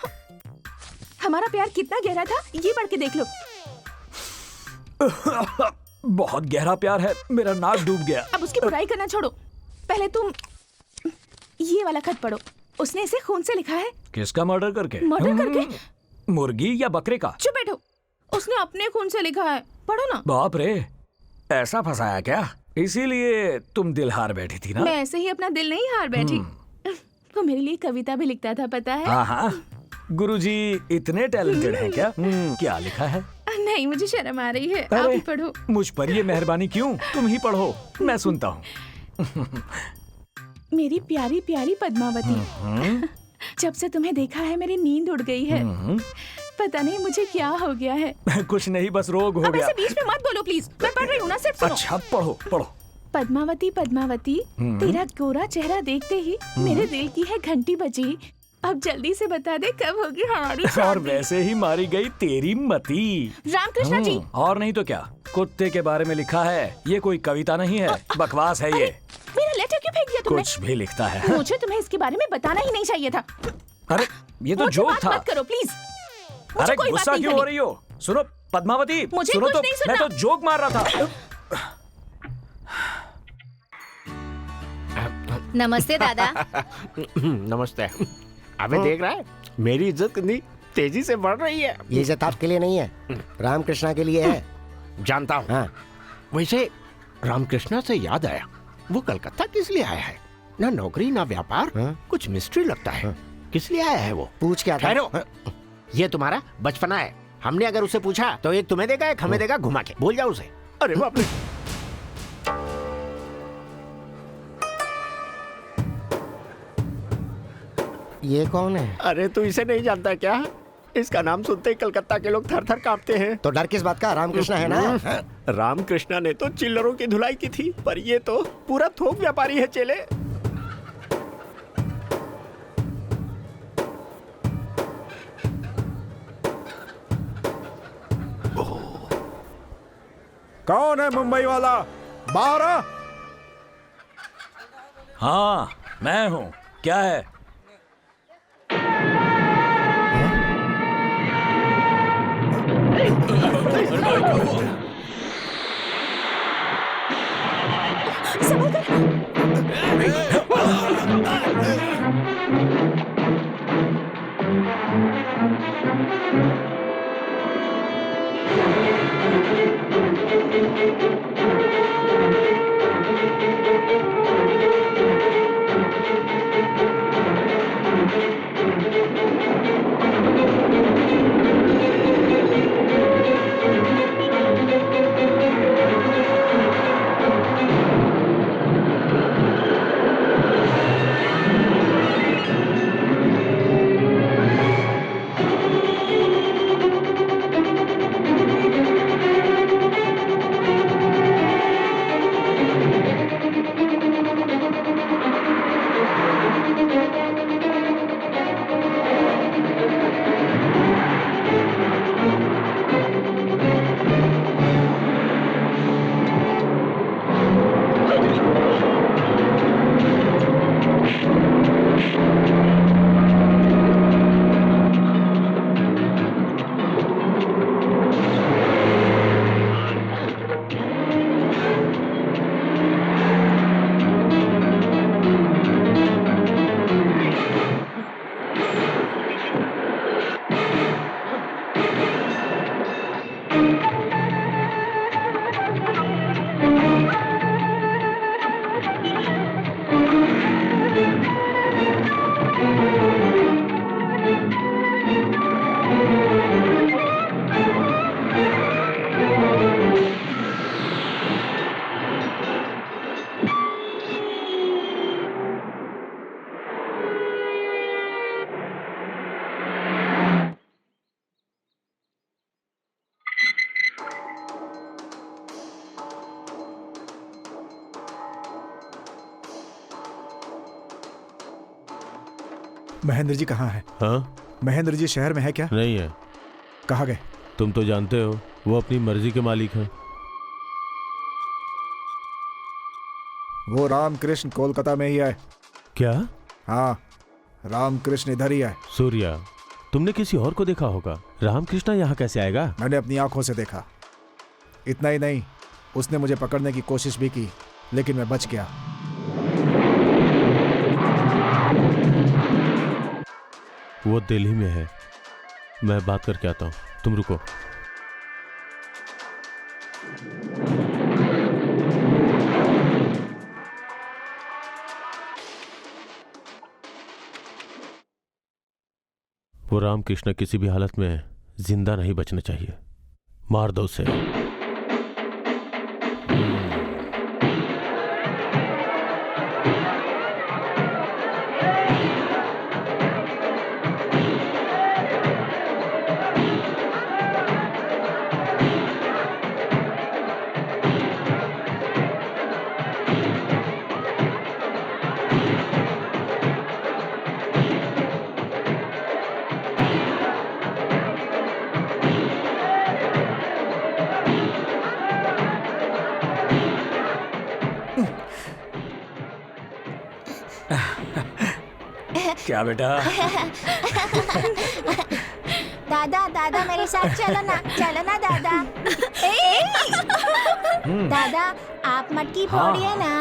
हमारा प्यार कितना गहरा था, ये पढ़ के देख लो। बहुत गहरा प्यार है, मेरा नाक डूब गया। अब उसकी बुराई करना छोड़ो, पहले तुम ये वाला खत पढ़ो। उसने इसे खून से लिखा है। किसका मर्डर करके? मर्डर करके? मुर्गी या बकरे का? चुप बैठो। उसने अपने खून से लिखा है, पढ़ो ना। बाप रे, ऐसा फंसाया क्या? इसीलिए तुम दिल हार बैठी थी ना? मैं ऐसे ही अपना दिल नहीं हार बैठी। वो मेरे लिए कविता भी लिखता था, पता है? हाँ, गुरुजी इतने टैलेंटेड हैं क्या? क्या लिखा है? नहीं, मुझे शर्म आ रही है। आप ही पढ़ो। मुझ पर ये मेहरबानी क्यों? तुम ही पढ़ो, मैं सुनता हूँ। मेरी प्यारी प्यारी पद्मावती, जब से तुम्हें देखा है मेरी नींद उड़ गई है। पता नहीं मुझे क्या हो गया है। कुछ नहीं, बस रोग हो गया। ऐसे बीच में मत बोलो प्लीज, मैं पढ़ रही हूँ ना, सिर्फ सुनो। अच्छा, पढ़ो। पद्मावती पद्मावती, तेरा गोरा चेहरा देखते ही मेरे दिल की है घंटी बजी। अब जल्दी से बता दे कब होगी हमारी शादी। और वैसे ही मारी गई तेरी मती। रामकृष्ण जी। और नहीं तो क्या, कुत्ते के बारे में लिखा है। ये कोई कविता नहीं है, बकवास है ये। मेरा लेटर क्यों फेंक दिया तुमने? कुछ भी लिखता है। मुझे तुम्हें इसके बारे में बताना ही नहीं चाहिए था। अरे ये तो जोक था। मत करो प्लीज। अरे गुस्सा क्यों हो रही हो? सुनो पद्मावती, सुनो तो, मैं तो जोक मार रहा था। नमस्ते दादा। नमस्ते। अबे देख रहा है, मेरी इज्जत कितनी तेजी से बढ़ रही है। ये इज्जत आपके लिए नहीं है, रामकृष्णा के लिए है। जानता हूँ। हाँ। वैसे रामकृष्णा से याद आया, वो कलकत्ता किस लिए आया है? ना नौकरी ना व्यापार। हाँ? कुछ मिस्ट्री लगता है। किस लिए आया है वो? पूछ क्या था? ठहरो, ये तुम्हारा बचपना है। हमने अगर उससे पूछा तो एक तुम्हें देगा, एक हमें देगा घुमा के। बोल जाओ उसे। अरे बाप रे। ये कौन है? अरे तू इसे नहीं जानता क्या? इसका नाम सुनते ही कलकत्ता के लोग थर थर कांपते हैं। तो डर किस बात का? रामकृष्ण है ना? रामकृष्णा ने तो चिल्लरों की धुलाई की थी, पर ये तो पूरा थोक व्यापारी है चेले। कौन है मुंबई वाला? बाहर आ। हाँ मैं हूँ, क्या है? महेंद्र जी कहाँ है? हाँ? महेंद्र जी शहर में है क्या? नहीं है। कहाँ गए? तुम तो जानते हो वो अपनी मर्जी के मालिक हैं। वो रामकृष्ण कोलकाता में ही है। क्या? हाँ, रामकृष्ण इधर ही है। सूर्या, तुमने किसी और को देखा होगा। रामकृष्ण यहाँ कैसे आएगा? मैंने अपनी आंखों से देखा। इतना ही नहीं, उसने मुझे पकड़ने की कोशिश भी की, लेकिन मैं बच गया। वो दिल्ली में है, मैं बात करके आता हूँ, तुम रुको। वो रामकृष्ण किसी भी हालत में जिंदा नहीं बचना चाहिए, मार दो उसे। क्या बेटा? दादा दादा मेरे साथ चलो ना दादा। दादा आप मटकी फोड़िए ना।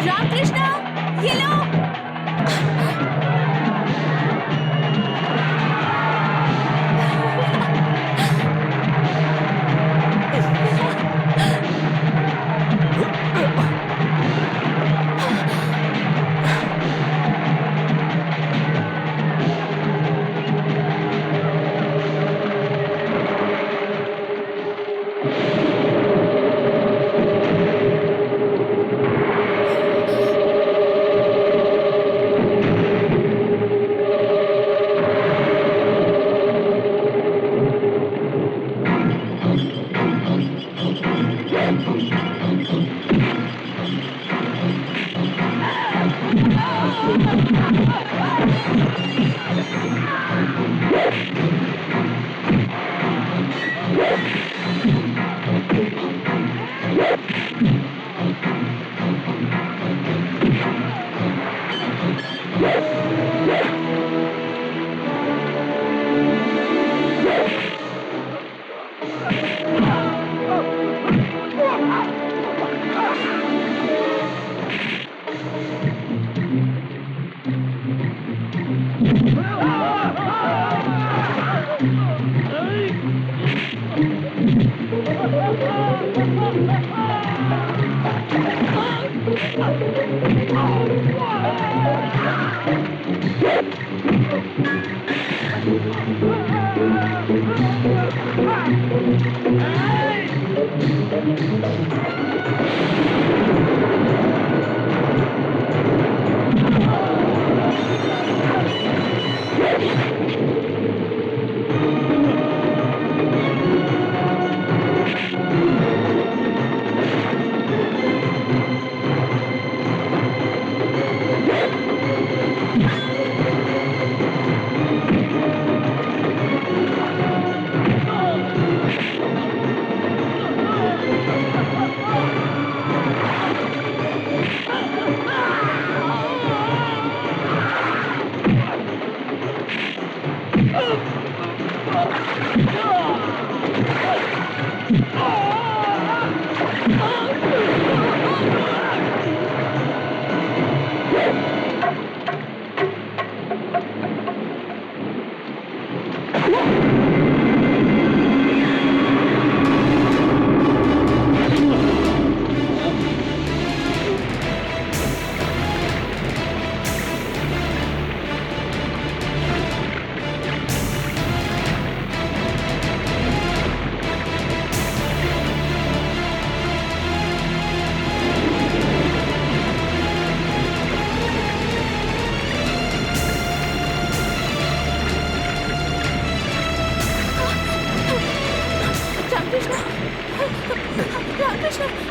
रामकृष्ण, ये लो।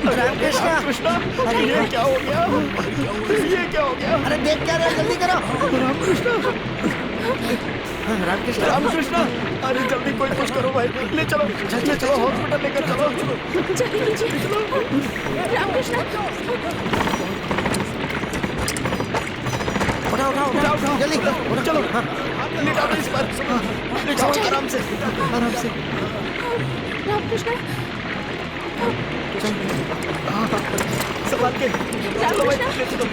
रामकृष्ण, अरे ये क्या हो गया? ये क्या हो गया? अरे देख क्या रहे हो, जल्दी करो। रामकृष्ण, अरे जल्दी कोई कुछ करो भाई, ले चलो, चलो हॉस्पिटल लेकर चलो। रामकृष्ण, उठाओ, जल्दी चलो, लेटाओ इस पर, लेटाओ आराम से। रामकृष्ण, संभाल के चलो भाई, ले चलो।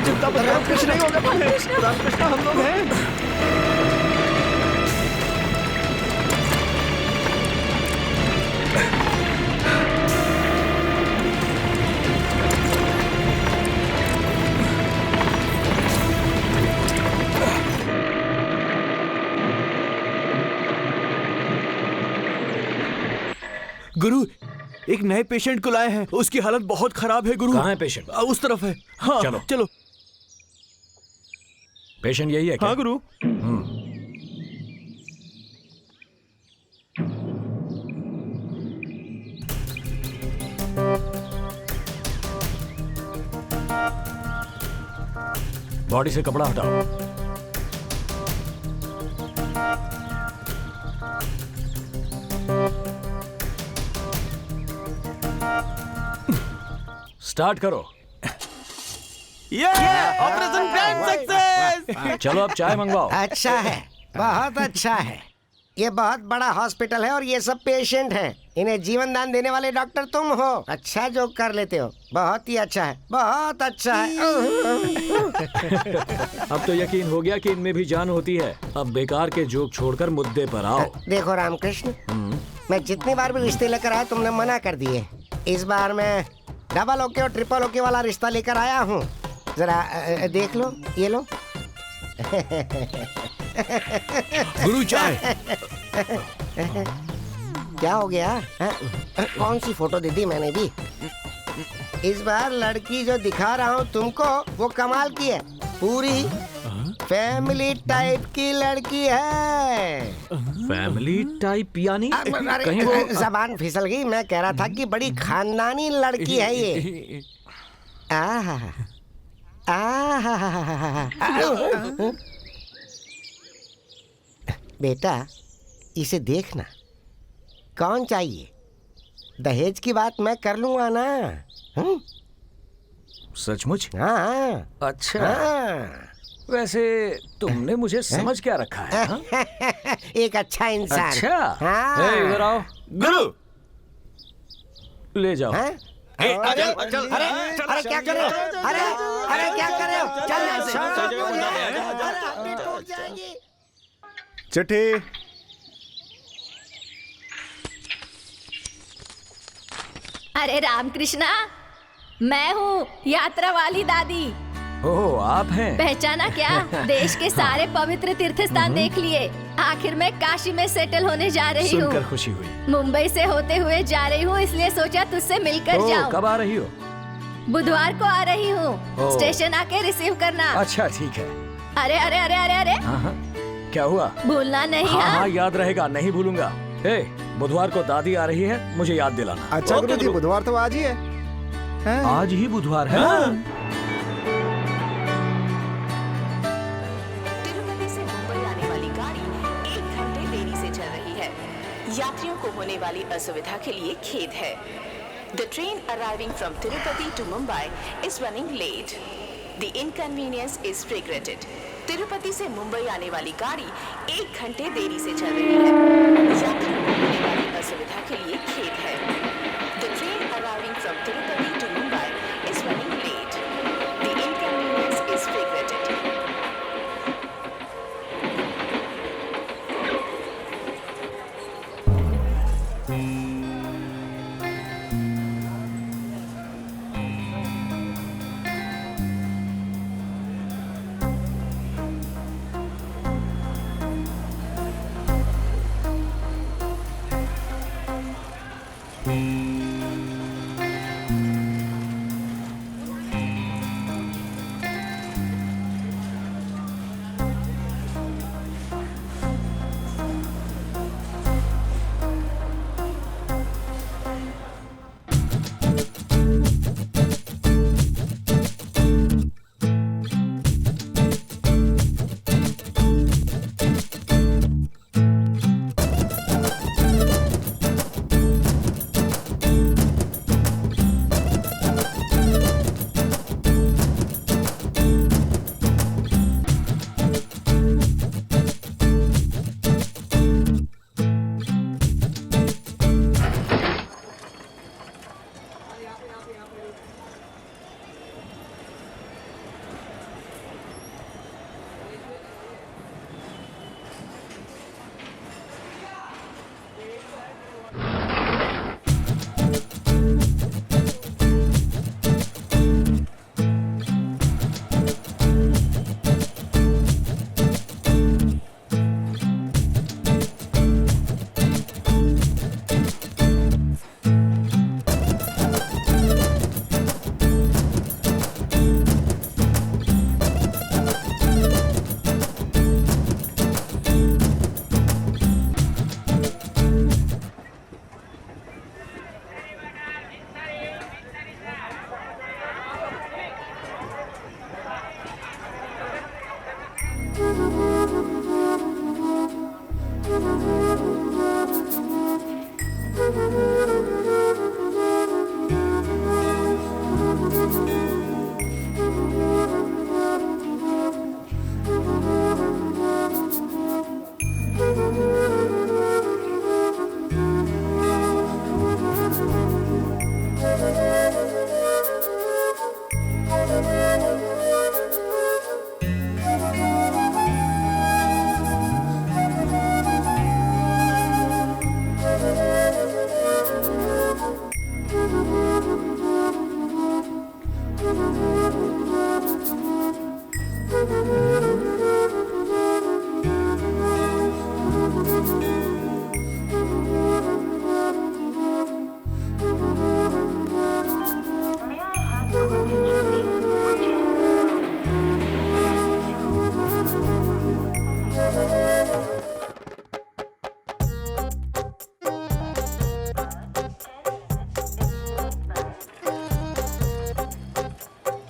चिंता मत, रामकृष्ण नहीं होगा, रामकृष्ण हम लोग हैं। गुरु, एक नए पेशेंट को लाए हैं, उसकी हालत बहुत खराब है गुरु। कहाँ है पेशेंट? उस तरफ है। हाँ चलो। चलो। पेशेंट यही है क्या? हाँ गुरु। बॉडी से कपड़ा हटाओ। स्टार्ट करो। Operation grand success. चलो अब चाय मंगवाओ। अच्छा है, बहुत अच्छा है। ये बहुत बड़ा हॉस्पिटल है और ये सब पेशेंट हैं। इन्हें जीवन दान देने वाले डॉक्टर तुम हो। अच्छा जो कर लेते हो, बहुत ही अच्छा है, बहुत अच्छा है। अब तो यकीन हो गया कि इनमें भी जान होती है। अब बेकार के जोक छोड़कर मुद्दे पर आओ। देखो रामकृष्ण, मैं जितनी बार भी रिश्ते लेकर आया तुमने मना कर दिए। इस बार मैं डबल ओके और ट्रिपल ओके वाला रिश्ता लेकर आया हूँ। जरा देख लो, ये लो। गुरु चाय। क्या हो गया? कौन सी फोटो दे दी मैंने भी? इस बार लड़की जो दिखा रहा हूँ तुमको, वो कमाल की है। पूरी फैमिली टाइप की लड़की है। फैमिली टाइप यानी कहीं वो जबान फिसल गई। मैं कह रहा था कि बड़ी खानदानी लड़की है ये। आहा, बेटा इसे देखना। कौन चाहिए? दहेज की बात मैं कर लूंगा ना। सचमुच? हाँ। अच्छा। हाँ। वैसे तुमने मुझे समझ क्या रखा है? हाँ? एक अच्छा इंसान। अच्छा। हाँ। इधर आओ। गुरु ले जाओ। हाँ? अरे क्या कर रहे हो? अरे क्या कर रहे हो? टूट जाएंगी। चिट्ठी। अरे रामकृष्णा, मैं हूँ यात्रा वाली दादी। ओह, आप हैं? पहचाना क्या? देश के सारे पवित्र तीर्थ स्थान देख लिए। आखिर मैं काशी में सेटल होने जा रही हूँ। सुनकर खुशी हुई। मुंबई से होते हुए जा रही हूँ, इसलिए सोचा तुझसे मिलकर ओह, जाऊँ। कब आ रही हो? बुधवार को आ रही हूँ। ओह। स्टेशन आके रिसीव करना। अच्छा, ठीक है। अरे अरे अरे अरे अरे, हाँ हाँ, क्या हुआ? भूलना नहीं। हाँ हाँ? हाँ, याद रहेगा, नहीं भूलूंगा। ए, बुधवार को दादी आ रही है, मुझे याद दिलाना। अच्छा ओके, गुरुजी, गुरु। बुधवार तो आज ही है। हैं? आज ही बुधवार है। तिरुपति से मुंबई आने वाली गाड़ी 1 घंटे देरी से चल रही है। यात्रियों को होने वाली असुविधा के लिए खेद है। The train arriving from Tirupati to Mumbai is running late. The inconvenience is regretted. Tirupati से मुंबई आने वाली गाड़ी 1 घंटे देरी से चल रही है। यात्रियों को होने वाली असुविधा के लिए खेद है। The train arriving from Tirupati to Mumbai is running late. The inconvenience is regretted.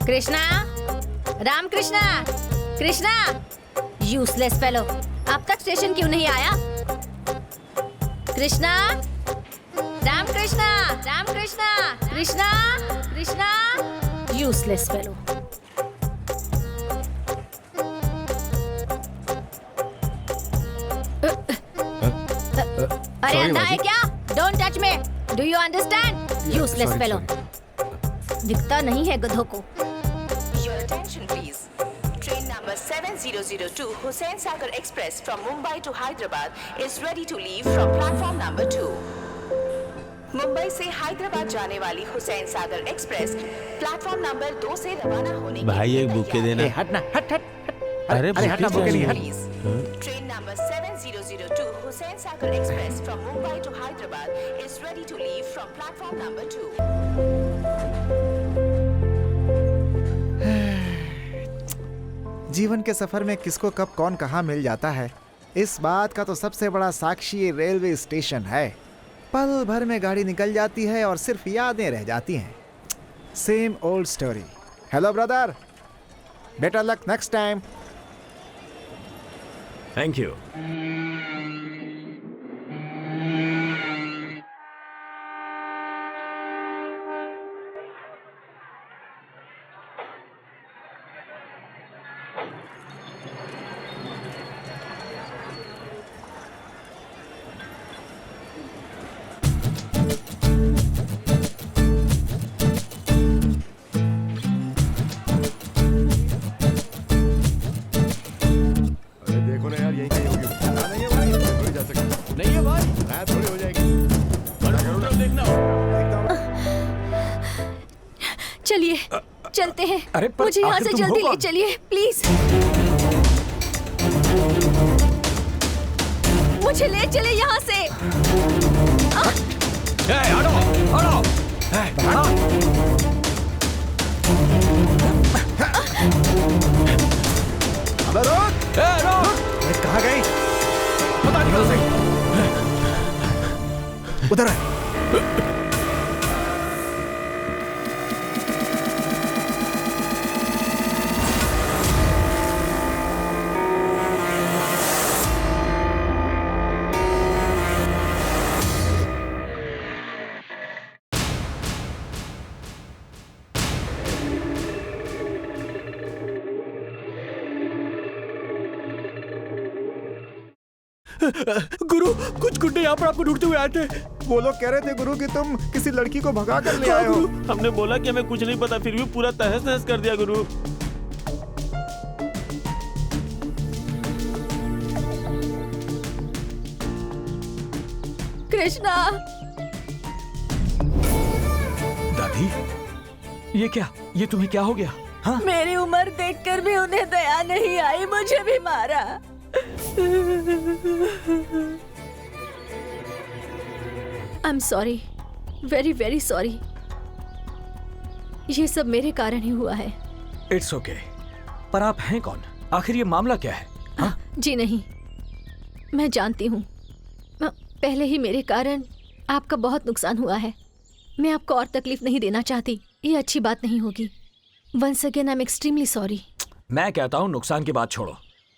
Krishna, Ram Krishna, Krishna, useless fellow, अब तक स्टेशन क्यों नहीं आया? Krishna, Ram Krishna, Ram Krishna, Krishna, Krishna, useless fellow. अरे अंधा है क्या? Don't touch me, do you understand? Useless fellow. दिखता नहीं है गधों को। Your attention please. Train number 7002 Hussain Sagar Express from Mumbai to Hyderabad is ready to leave from platform number 2. Mumbai से हैदराबाद जाने वाली Hussain Sagar express platform number 2 से रवाना होने भाई एक बुके देना। हटना हट हट अरे हटना बुके नहीं हट। Train number 7002 Hussain Sagar express from Mumbai to Hyderabad is ready to leave from platform number 2। जीवन के सफर में किसको कब कौन कहाँ मिल जाता है, इस बात का तो सबसे बड़ा साक्षी रेलवे स्टेशन है। पल भर में गाड़ी निकल जाती है और सिर्फ यादें रह जाती हैं। Same old story. Hello brother, better luck next time. Thank you. देखो ना यार, यही कहीं होगी। नहीं है भाई, थोड़ी जा सकते। नहीं है भाई, रात थोड़ी हो जाएगी। देखना। चलिए चलते हैं। अरे पर मुझे यहाँ आखिर से तुम हो जल्दी ले कौन? चलिए प्लीज। मुझे ले चले यहाँ से। हटो हटो। अबे रुक! अरे कहाँ गई? पता नहीं कहाँ से। उधर है। गुरु, कुछ गुंडे यहाँ पर आपको ढूंढते हुए आए थे। वो लोग कह रहे थे गुरु कि तुम किसी लड़की को भगा कर ले हाँ, आए हो। गुरु, हमने बोला कि हमें कुछ नहीं पता, फिर भी पूरा तहस नहस कर दिया गुरु। कृष्णा, दादी, ये क्या? ये तुम्हें क्या हो गया? हाँ? मेरी उम्र देखकर भी उन्हें दया नहीं आई, मुझे भी मारा। I am sorry, very very sorry. ये सब मेरे कारण ही हुआ है। It's okay. पर आप हैं कौन? आखिर ये मामला क्या है? हाँ? जी नहीं, मैं जानती हूँ। पहले ही मेरे कारण आपका बहुत नुकसान हुआ है। मैं आपको और तकलीफ नहीं देना चाहती, ये अच्छी बात नहीं होगी। Once again I am extremely sorry. मैं कहता हूँ नुकसान की बात छोड़ो,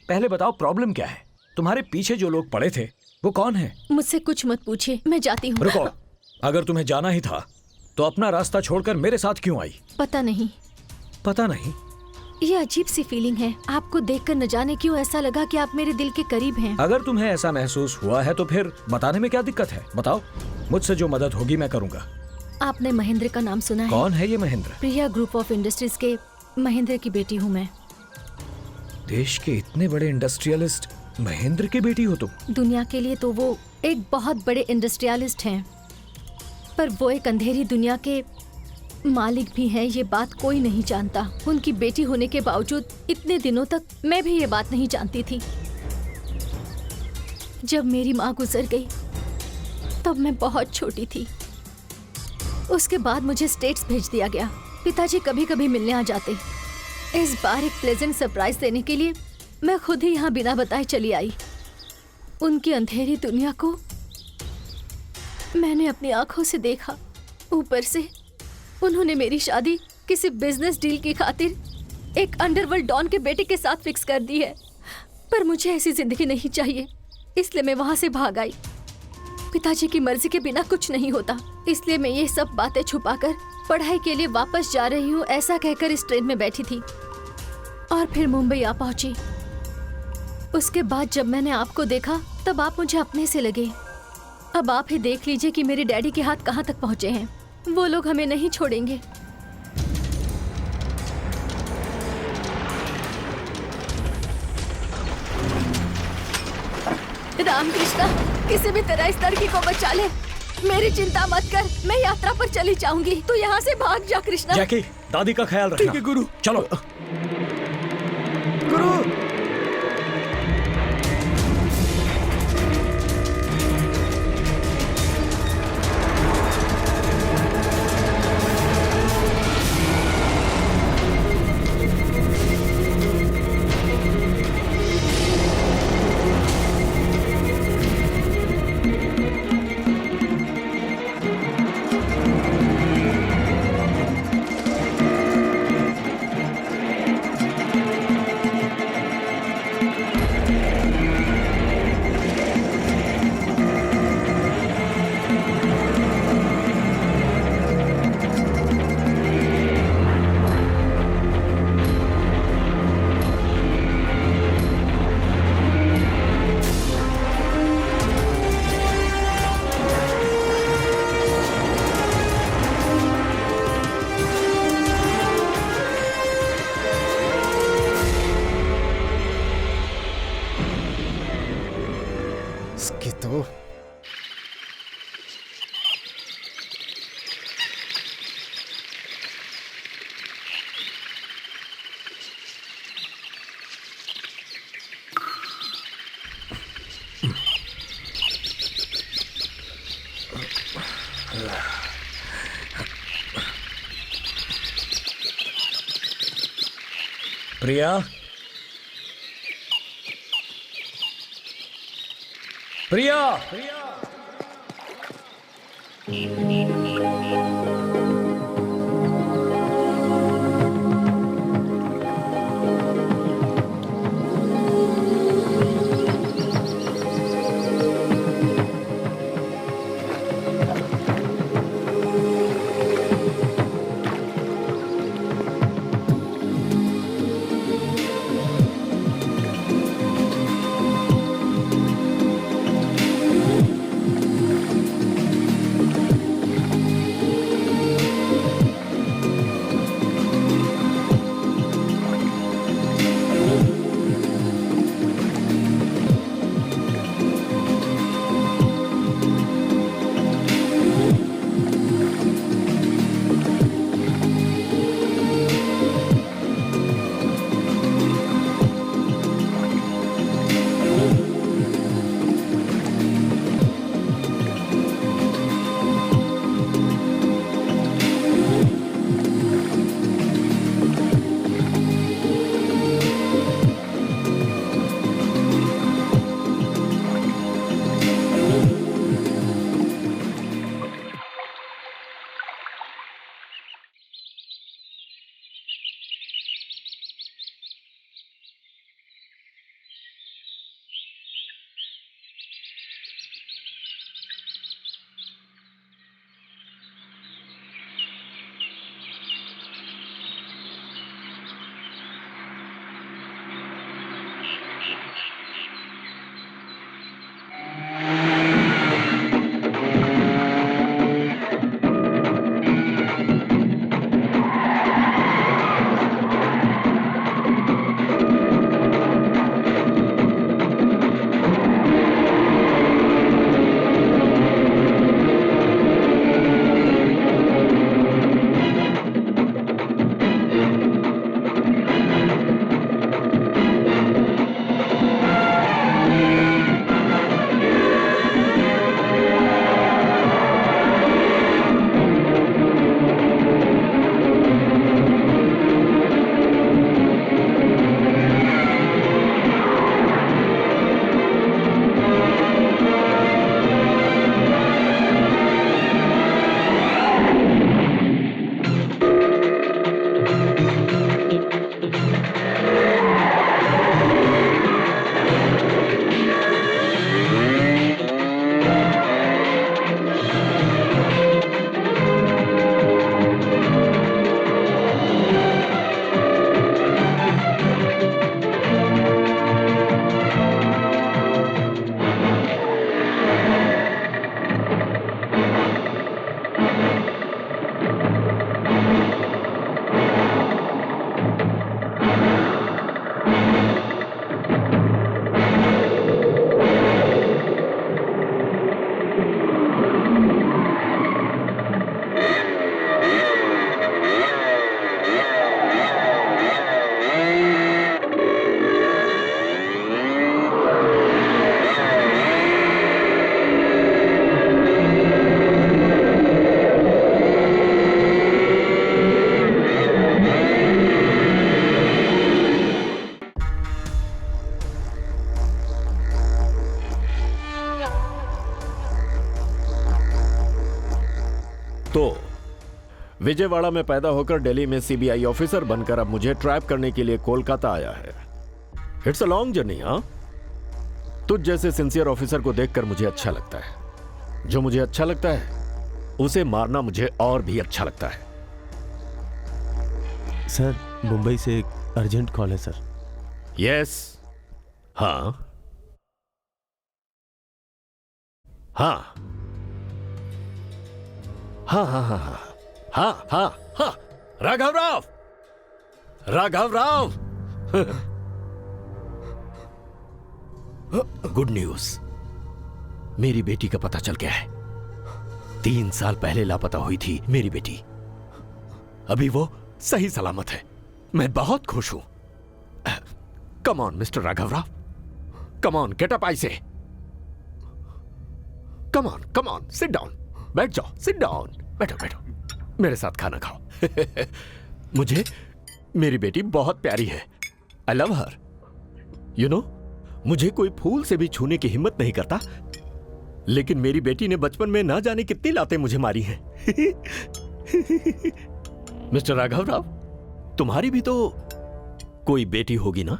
पहले बताओ प्रॉब्लम क्या है? तुम्हारे पीछे जो लोग पड़े थे वो कौन है? मुझसे कुछ मत पूछिए, मैं जाती हूँ। रुको, अगर तुम्हें जाना ही था तो अपना रास्ता छोड़कर मेरे साथ क्यों आई? पता नहीं, पता नहीं? ये अजीब सी फीलिंग है। आपको देखकर न जाने क्यों ऐसा लगा कि आप मेरे दिल के करीब हैं। अगर तुम्हें ऐसा महसूस हुआ है तो फिर बताने में क्या दिक्कत है? बताओ, मुझसे जो मदद होगी मैं करूंगा। आपने महेंद्र का नाम सुना है? कौन है ये महेंद्र? प्रिया ग्रुप ऑफ इंडस्ट्रीज के महेंद्र की बेटी हूँ मैं। देश के इतने बड़े इंडस्ट्रियलिस्ट महेंद्र की बेटी हो तुम? दुनिया के लिए तो वो एक बहुत बड़े इंडस्ट्रियलिस्ट हैं, पर वो एक अंधेरी दुनिया के मालिक भी हैं, ये बात कोई नहीं जानता। उनकी बेटी होने के बावजूद इतने दिनों तक मैं भी ये बात नहीं जानती थी। जब मेरी माँ गुजर गई तब मैं बहुत छोटी थी। उसके बाद मुझे स्टेट्स भेज दिया गया। पिताजी कभी कभी मिलने आ जाते। इस बार एक प्लेजेंट सरप्राइज देने के लिए मैं खुद ही यहाँ बिना बताए चली आई। उनकी अंधेरी दुनिया को मैंने अपनी आंखों से देखा। ऊपर से उन्होंने मेरी शादी किसी बिजनेस डील की खातिर एक अंडरवर्ल्ड डॉन के बेटे के साथ फिक्स कर दी है। पर मुझे ऐसी जिंदगी नहीं चाहिए, इसलिए मैं वहां से भाग आई। पिताजी की मर्जी के बिना कुछ नहीं होता, इसलिए मैं ये सब बातें छुपाकर पढ़ाई के लिए वापस जा रही हूँ ऐसा कहकर इस ट्रेन में बैठी थी और फिर मुंबई आ पहुंची। उसके बाद जब मैंने आपको देखा तब आप मुझे अपने से लगे। अब आप ही देख लीजिए कि मेरे डैडी के हाथ कहाँ तक पहुँचे हैं। वो लोग हमें नहीं छोड़ेंगे। रामकृष्णा, किसी भी तरह इस लड़की को बचा ले। मेरी चिंता मत कर, मैं यात्रा पर चली जाऊंगी। तू यहाँ से भाग जा कृष्णा। जैकी, दादी का ख्याल रखना। ठीक है गुरु। चलो। गुरु इसकी तो प्रिया, प्रिया, विजयवाड़ा में पैदा होकर दिल्ली में सीबीआई ऑफिसर बनकर अब मुझे ट्रैप करने के लिए कोलकाता आया है। It's a long journey. हाँ, तुझ जैसे सिंसियर ऑफिसर को देखकर मुझे अच्छा लगता है। जो मुझे अच्छा लगता है उसे मारना मुझे और भी अच्छा लगता है। सर, मुंबई से एक अर्जेंट कॉल है सर। यस। हाँ हाँ हाँ हाँ हाँ हाँ हाँ हाँ हाँ, राघव राव, राघव राव। गुड न्यूज, मेरी बेटी का पता चल गया है। 3 साल पहले लापता हुई थी मेरी बेटी, अभी वो सही सलामत है। मैं बहुत खुश हूं। Come on mister Raghav Rao, come on, get up. I say come on, sit down, बैठ जाओ, सिट डाउन, बैठो बैठो, मेरे साथ खाना खाओ। मुझे मेरी बेटी बहुत प्यारी है। I love her. You know, मुझे कोई फूल से भी छूने की हिम्मत नहीं करता, लेकिन मेरी बेटी ने बचपन में ना जाने कितनी लातें मुझे मारी हैं। मिस्टर राघव राव, तुम्हारी भी तो कोई बेटी होगी ना?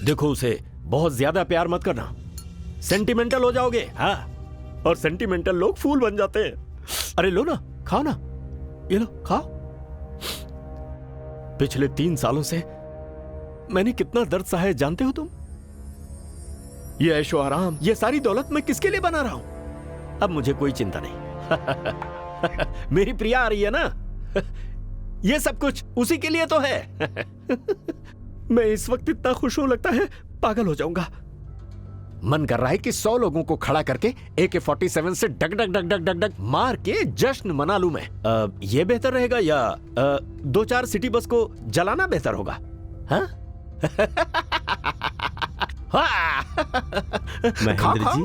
देखो, उसे बहुत ज्यादा प्यार मत करना, सेंटिमेंटल हो जाओगे। हाँ, और सेंटिमेंटल लोग फूल बन जाते हैं। अरे लो ना, खाओ ना, ये लो खाओ। पिछले 3 सालों से मैंने कितना दर्द सहा है जानते हो तुम? ये ऐशो आराम, ये सारी दौलत मैं किसके लिए बना रहा हूं? अब मुझे कोई चिंता नहीं। मेरी प्रिया आ रही है ना, ये सब कुछ उसी के लिए तो है। मैं इस वक्त इतना खुश हूं, लगता है पागल हो जाऊंगा। मन कर रहा है कि 100 लोगों को खड़ा करके AK-47 से डग डग डग डग डग डग मार के जश्न मना लूं मैं। ये बेहतर रहेगा या 2-4 सिटी बस को जलाना बेहतर होगा? हाँ? महेंद्र जी,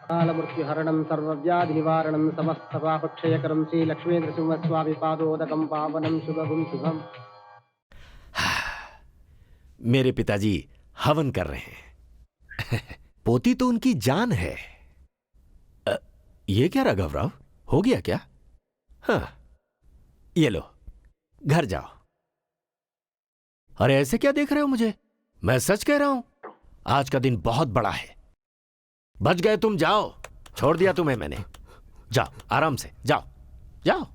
कालमृत्युहरणं सर्वव्याधिनिवारणं समस्तपापक्षयकरं श्री लक्ष्मीनृसिंहस्वामी पादोदकं पावनं शुभगुं शुभम्। मेरे पिताजी हवन कर रहे हैं। पोती तो उनकी जान है। ये क्या राघव राव, हो गया क्या? हाँ, ये लो, घर जाओ। अरे ऐसे क्या देख रहे हो मुझे? मैं सच कह रहा हूं, आज का दिन बहुत बड़ा है। बच गए तुम, जाओ, छोड़ दिया तुम्हें मैंने। जाओ, आराम से जाओ, जाओ।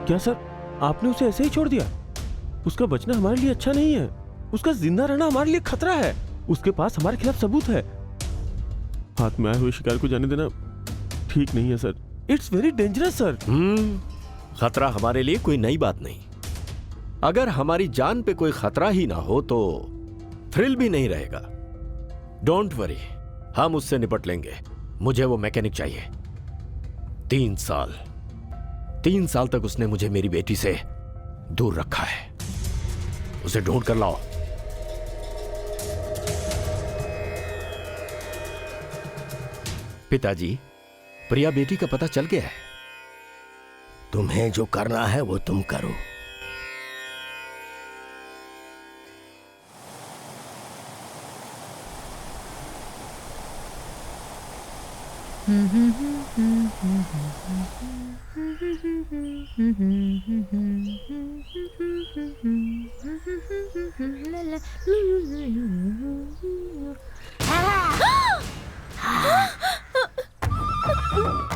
क्या सर, आपने उसे ऐसे ही छोड़ दिया? उसका बचना हमारे लिए अच्छा नहीं है। उसका जिंदा रहना हमारे लिए खतरा है। उसके पास हमारे खिलाफ सबूत है। हाथ में आए हुए शिकार को जाने देना ठीक नहीं है sir. It's very dangerous sir. खतरा हमारे लिए कोई नई बात नहीं। अगर हमारी जान पे कोई खतरा ही ना हो तो थ्रिल भी नहीं रहेगा। डोंट वरी, हम उससे निपट लेंगे। मुझे वो मैकेनिक चाहिए। 3 साल तक उसने मुझे मेरी बेटी से दूर रखा है। उसे ढूंढ कर लाओ। पिताजी, प्रिया बेटी का पता चल गया है। तुम्हें जो करना है वो तुम करो।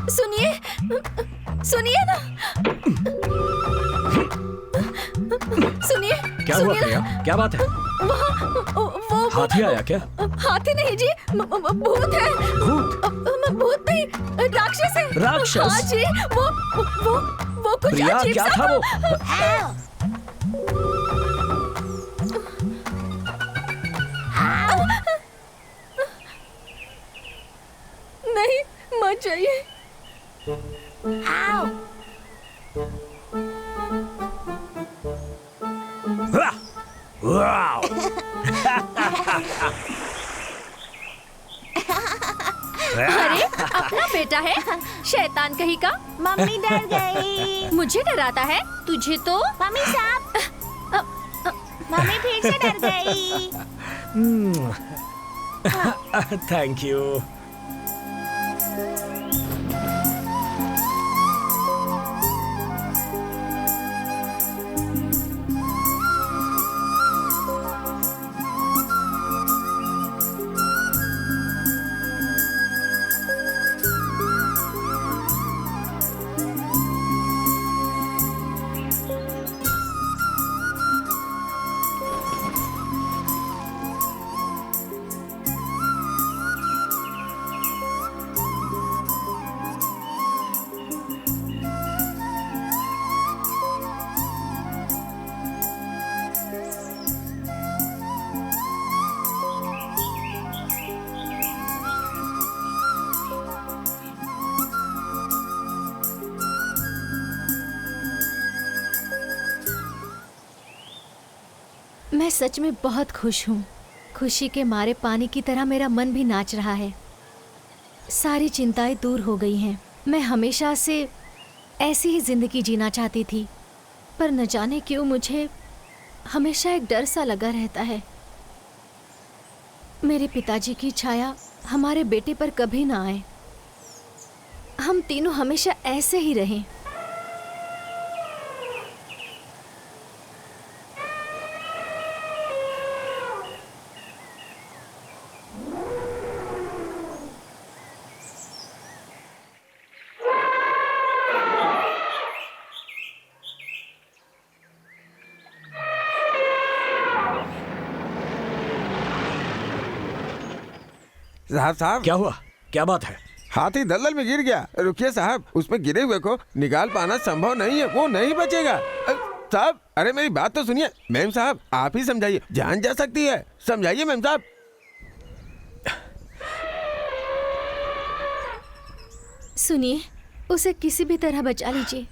सुनिए, सुनिए ना, सुनिए। क्या हुआ प्रिया? क्या बात है? वो हाथी आया क्या? हाथी नहीं जी, भूत है। भूत नहीं, राक्षस है। राक्षस? हाँ जी, वो कुछ प्रिया, अजीब क्या सा था वो? नहीं, मत जाइए। अरे अपना बेटा है, शैतान कहीं का। मम्मी डर गई। मुझे डराता है, तुझे तो। मम्मी साहब, मम्मी फिर से डर गई। Thank you. मैं सच में बहुत खुश हूँ। खुशी के मारे पानी की तरह मेरा मन भी नाच रहा है। सारी चिंताएं दूर हो गई हैं। मैं हमेशा से ऐसी ही जिंदगी जीना चाहती थी, पर न जाने क्यों मुझे हमेशा एक डर सा लगा रहता है। मेरे पिताजी की छाया हमारे बेटे पर कभी ना आए। हम तीनों हमेशा ऐसे ही रहें। साहब क्या हुआ? क्या बात है? हाथी दलदल में गिर गया। रुकिए साहब, उसमें गिरे हुए को निकाल पाना संभव नहीं है, वो नहीं बचेगा। साहब अरे मेरी बात तो सुनिए। मैम साहब आप ही समझाइए, जान जा सकती है, समझाइए मैम साहब। सुनिए, उसे किसी भी तरह बचा लीजिए।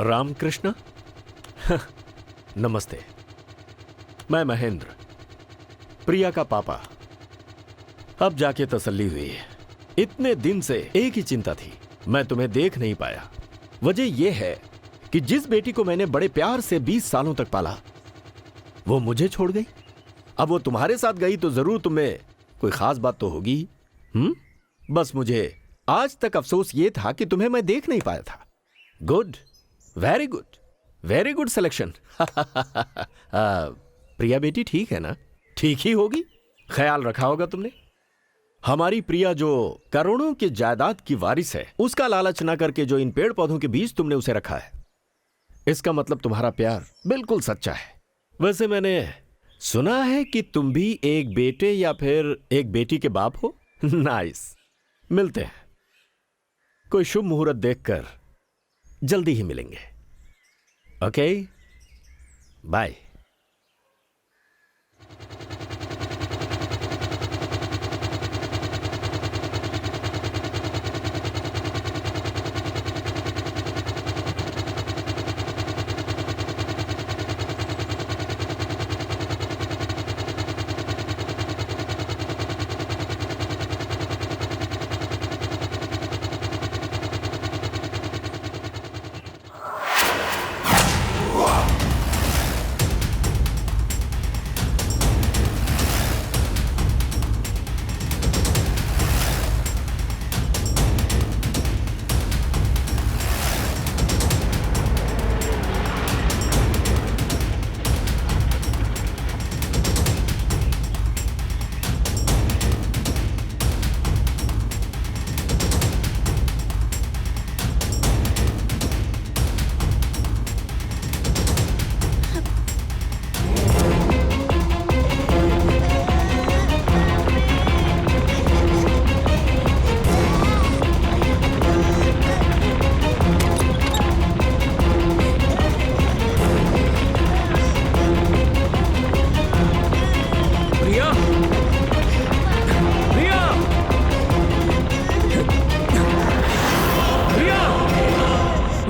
रामकृष्ण नमस्ते। मैं महेंद्र, प्रिया का पापा। अब जाके तसल्ली हुई है। इतने दिन से एक ही चिंता थी, मैं तुम्हें देख नहीं पाया। वजह यह है कि जिस बेटी को मैंने बड़े प्यार से 20 सालों तक पाला, वो मुझे छोड़ गई। अब वो तुम्हारे साथ गई तो जरूर तुम्हें कोई खास बात तो होगी। बस मुझे आज तक अफसोस ये था कि तुम्हें मैं देख नहीं पाया था। Good, very good, very good selection. Priya बेटी ठीक है ना? ठीक ही होगी, ख्याल रखा होगा तुमने। हमारी प्रिया जो करोड़ों की जायदाद की वारिस है, उसका लालच ना करके जो इन पेड़ पौधों के बीच तुमने उसे रखा है, इसका मतलब तुम्हारा प्यार बिल्कुल सच्चा है। वैसे मैंने सुना है कि तुम भी एक बेटे या फिर एक बेटी के बाप हो। नाइस, मिलते हैं कोई शुभ मुहूर्त देखकर, जल्दी ही मिलेंगे। Okay, bye.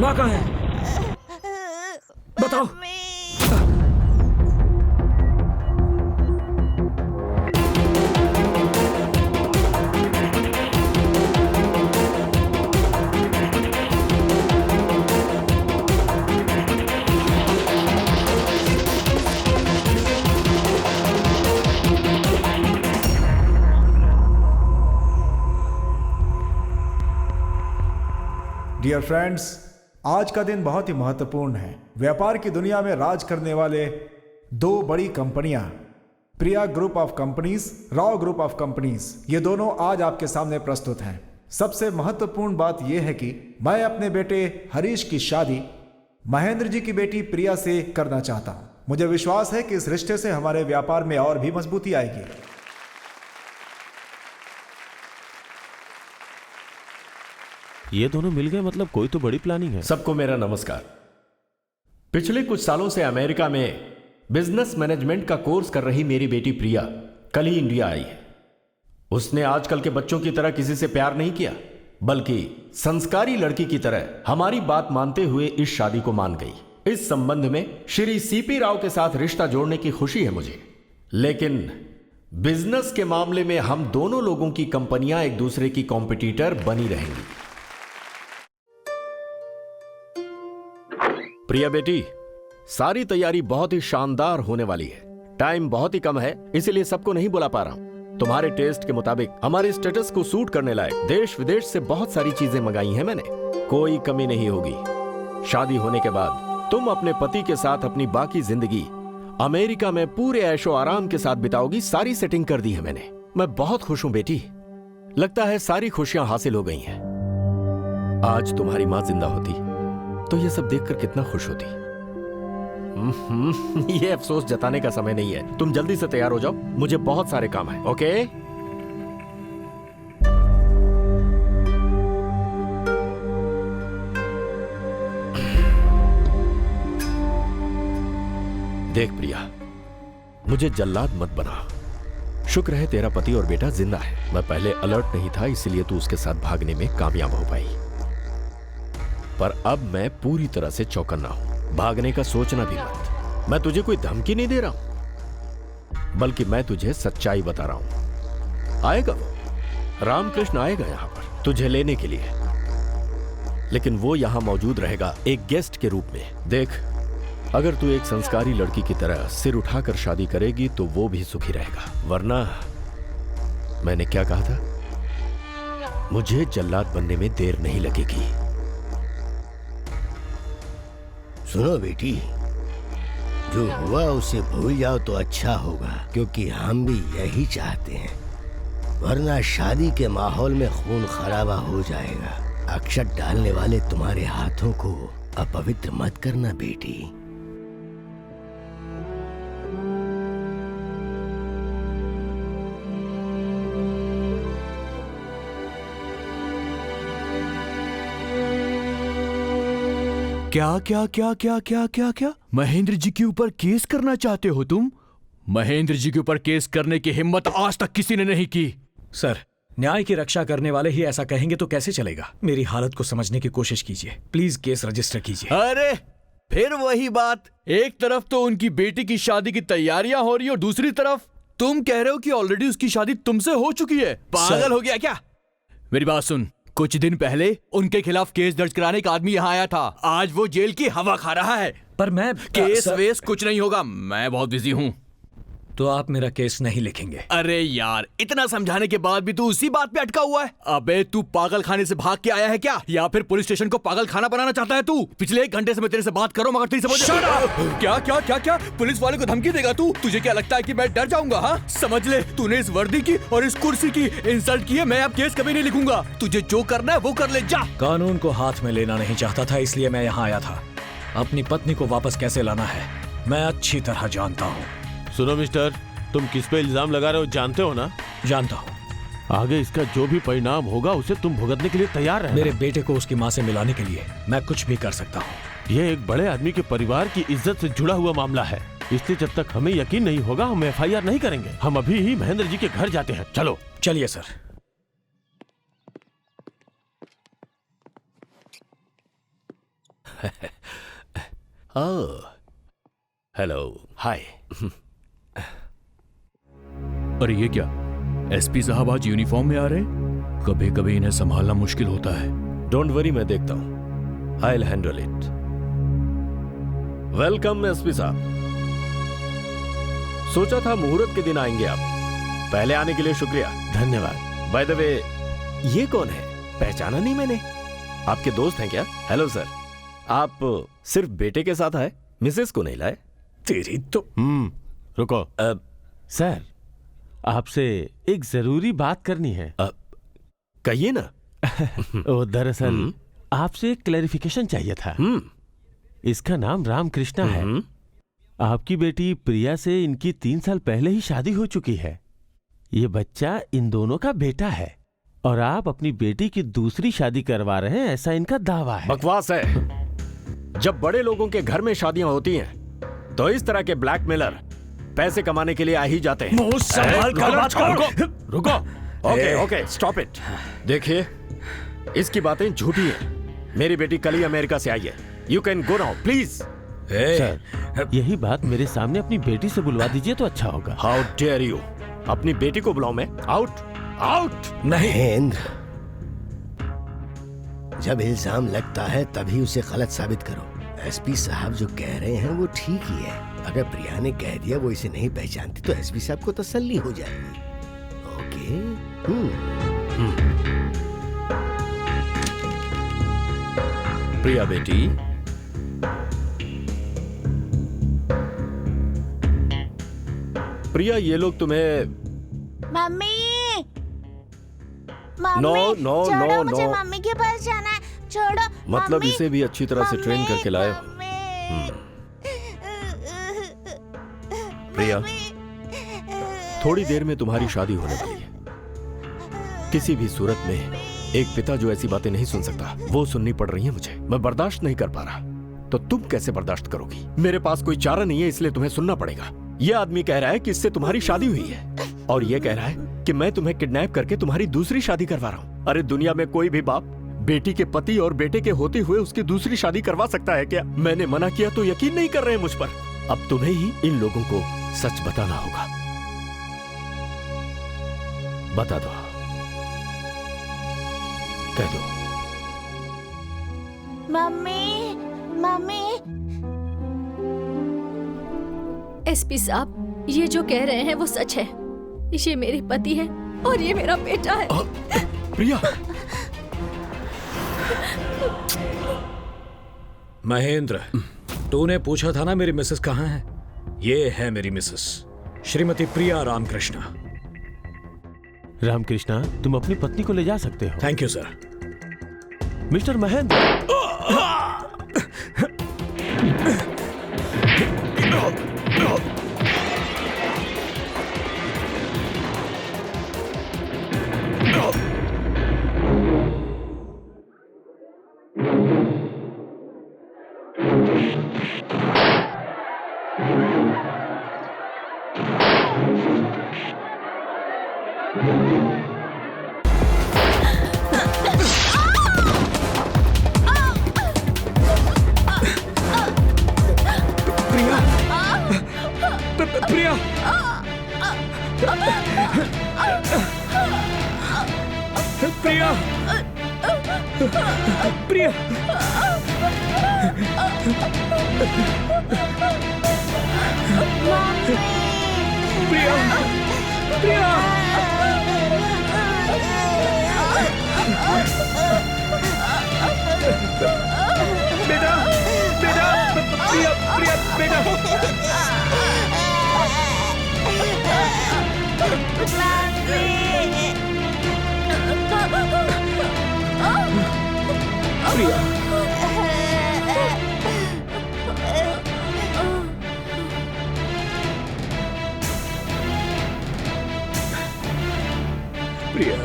माँ कहाँ है? बताओ। डियर फ्रेंड्स, आज का दिन बहुत ही महत्वपूर्ण है। व्यापार की दुनिया में राज करने वाले दो बड़ी कंपनियां, Priya group of companies, Rao group of companies, ये दोनों आज आपके सामने प्रस्तुत हैं। सबसे महत्वपूर्ण बात यह है कि मैं अपने बेटे हरीश की शादी महेंद्र जी की बेटी प्रिया से करना चाहता हूं। मुझे विश्वास है कि इस रिश्ते से हमारे व्यापार में और भी मजबूती आएगी। ये दोनों मिल गए, मतलब कोई तो बड़ी प्लानिंग है। सबको मेरा नमस्कार। पिछले कुछ सालों से अमेरिका में बिजनेस मैनेजमेंट का कोर्स कर रही मेरी बेटी प्रिया कल ही इंडिया आई है। उसने आजकल के बच्चों की तरह किसी से प्यार नहीं किया, बल्कि संस्कारी लड़की की तरह हमारी बात मानते हुए इस शादी को मान गई। इस संबंध में श्री सीपी राव के साथ रिश्ता जोड़ने की खुशी है मुझे, लेकिन बिजनेस के मामले में हम दोनों लोगों की कंपनियां एक दूसरे की कॉम्पिटिटर बनी रहेंगी। प्रिया बेटी, सारी तैयारी बहुत ही शानदार होने वाली है। टाइम बहुत ही कम है, इसीलिए सबको नहीं बुला पा रहा हूं। तुम्हारे टेस्ट के मुताबिक हमारे स्टेटस को सूट करने लायक देश विदेश से बहुत सारी चीजें मंगाई हैं मैंने, कोई कमी नहीं होगी। शादी होने के बाद तुम अपने पति के साथ अपनी बाकी जिंदगी अमेरिका में पूरे ऐशो आराम के साथ बिताओगी। सारी सेटिंग कर दी है मैंने। मैं बहुत खुश हूं बेटी, लगता है सारी खुशियां हासिल हो गई हैं। आज तुम्हारी मां जिंदा होती तो ये सब देखकर कितना खुश होती। ये अफसोस जताने का समय नहीं है। तुम जल्दी से तैयार हो जाओ, मुझे बहुत सारे काम है। ओके? देख प्रिया, मुझे जल्लाद मत बना। शुक्र है तेरा पति और बेटा जिंदा है। मैं पहले अलर्ट नहीं था, इसलिए तू उसके साथ भागने में कामयाब हो पाई, पर अब मैं पूरी तरह से चौकन्ना हूं। भागने का सोचना भी मत। मैं तुझे कोई धमकी नहीं दे रहा हूं, बल्कि मैं तुझे सच्चाई बता रहा हूं। आएगा वो, रामकृष्ण आएगा यहां पर तुझे लेने के लिए, लेकिन वो यहां मौजूद रहेगा एक गेस्ट के रूप में। देख, अगर तू एक संस्कारी लड़की की तरह सिर उठाकर शादी करेगी तो वो भी सुखी रहेगा, वरना मैंने क्या कहा था, मुझे जल्लाद बनने में देर नहीं लगेगी। सुनो बेटी, जो हुआ उसे भूल जाओ तो अच्छा होगा, क्योंकि हम भी यही चाहते हैं, वरना शादी के माहौल में खून खराबा हो जाएगा। अक्षत डालने वाले तुम्हारे हाथों को अपवित्र मत करना बेटी। क्या क्या क्या क्या क्या क्या क्या महेंद्र जी के ऊपर केस करना चाहते हो तुम? महेंद्र जी के ऊपर केस करने की हिम्मत आज तक किसी ने नहीं की। सर, न्याय की रक्षा करने वाले ही ऐसा कहेंगे तो कैसे चलेगा? मेरी हालत को समझने की कोशिश कीजिए, प्लीज केस रजिस्टर कीजिए। अरे फिर वही बात, एक तरफ तो उनकी बेटी की शादी की तैयारियां हो रही है और दूसरी तरफ तुम कह रहे हो कि ऑलरेडी उसकी शादी तुमसे हो चुकी है। पागल हो गया क्या? मेरी बात सुन, कुछ दिन पहले उनके खिलाफ केस दर्ज कराने का आदमी यहाँ आया था, आज वो जेल की हवा खा रहा है। पर मैं केस वेस कुछ नहीं होगा, मैं बहुत बिजी हूँ। तो आप मेरा केस नहीं लिखेंगे? अरे यार, इतना समझाने के बाद भी तू उसी बात पे अटका हुआ है। अबे तू पागल खाने से भाग के आया है क्या, या फिर पुलिस स्टेशन को पागल खाना बनाना चाहता है तू? पिछले 1 घंटे से मैं तेरे से बात करो मगर तेरी समझ क्या क्या क्या क्या पुलिस वाले को धमकी देगा तू? तुझे क्या लगता है कि मैं डर जाऊंगा? हाँ, समझ ले, तूने इस वर्दी की और इस कुर्सी की इंसल्ट की है। मैं अब केस कभी नहीं लिखूंगा, तुझे जो करना है वो कर ले, जा। कानून को हाथ में लेना नहीं चाहता था, इसलिए मैं यहाँ आया था। अपनी पत्नी को वापस कैसे लाना है मैं अच्छी तरह जानता हूँ। सुनो मिस्टर, तुम किस पे इल्जाम लगा रहे हो जानते हो ना? जानता हूँ। आगे इसका जो भी परिणाम होगा उसे तुम भुगतने के लिए तैयार रहना। मेरे बेटे को उसकी माँ से मिलाने के लिए मैं कुछ भी कर सकता हूँ। यह एक बड़े आदमी के परिवार की इज्जत से जुड़ा हुआ मामला है, इसलिए जब तक हमें यकीन नहीं होगा हम FIR नहीं करेंगे। हम अभी ही महेंद्र जी के घर जाते हैं। चलो। चलिए सर। हेलो, हाय। अरे ये क्या, SP साहब आज यूनिफॉर्म में आ रहे हैं? कभी कभी इन्हें संभालना मुश्किल होता है। डोंट वरी, मैं देखता हूं, I will handle it. Welcome SP साहब। सोचा था मुहूर्त के दिन आएंगे आप, पहले आने के लिए शुक्रिया। धन्यवाद। बाय द वे, ये कौन है, पहचाना नहीं मैंने? आपके दोस्त हैं क्या? हेलो सर, आप सिर्फ बेटे के साथ आए, मिसेस को नहीं लाए? तेरी तो रुको। सर, आपसे एक जरूरी बात करनी है। कहिए ना। ओ, दरअसल आपसे एक क्लैरिफिकेशन चाहिए था। इसका नाम रामकृष्णा है। आपकी बेटी प्रिया से इनकी 3 साल पहले ही शादी हो चुकी है। ये बच्चा इन दोनों का बेटा है और आप अपनी बेटी की दूसरी शादी करवा रहे हैं, ऐसा इनका दावा है। बकवास है। जब बड़े लोगों के घर में शादियां होती हैं तो इस तरह के ब्लैकमेलर पैसे कमाने के लिए आ ही जाते हैं। मुंह संभाल कर बात करो। रुको। Okay, stop it. देखिए, इसकी बातें झूठी हैं। मेरी बेटी कल ही अमेरिका से आई है। You can go now please. Sir, यही बात मेरे सामने अपनी बेटी से बुलवा दीजिए तो अच्छा होगा। हाउ डेयर यू, अपनी बेटी को बुलाऊं मैं? Out, out. नहीं महेंद्र, जब इल्जाम लगता है तभी उसे गलत साबित करो। SP साहब जो कह रहे हैं वो ठीक ही है। अगर प्रिया ने कह दिया वो इसे नहीं पहचानती तो SP साहब को तसल्ली हो जाएगी। ओके। प्रिया बेटी, प्रिया, ये लोग तुम्हें मम्मी, नो नो नो मुझे नो, मम्मी के पास जाना है, छोड़ो। मतलब मम्मी, इसे भी अच्छी तरह से ट्रेन करके लाए हो। प्रिया, थोड़ी देर में तुम्हारी शादी होने वाली है। किसी भी सूरत में एक पिता जो ऐसी बातें नहीं सुन सकता, वो सुननी पड़ रही है मुझे। मैं बर्दाश्त नहीं कर पा रहा, तो तुम कैसे बर्दाश्त करोगी? मेरे पास कोई चारा नहीं है, इसलिए तुम्हें सुनना पड़ेगा। ये आदमी कह रहा है कि इससे तुम्हारी शादी हुई है और ये कह रहा है कि मैं तुम्हें किडनैप करके तुम्हारी दूसरी शादी करवा रहा हूँ। अरे दुनिया में कोई भी बाप बेटी के पति और बेटे के होते हुए उसकी दूसरी शादी करवा सकता है क्या? मैंने मना किया तो यकीन नहीं कर रहे हैं मुझ पर। अब तुम्हें ही इन लोगों को सच बताना होगा। बता दो, कह दो। मम्मी, मम्मी, एसपी साहब, ये जो कह रहे हैं वो सच है। ये मेरे पति है और ये मेरा बेटा है। प्रिया, महेंद्र, तूने पूछा था ना मेरी मिसेस कहाँ है? ये है मेरी मिसेस, श्रीमती प्रिया रामकृष्णा। रामकृष्णा, तुम अपनी पत्नी को ले जा सकते हो। Thank you sir. Mister Mahendra, Priya, Priya, Priya, Priya, Priya, बेटा, बेटा, प्रिया, प्रिया, बेटा। प्रिया, प्रिया,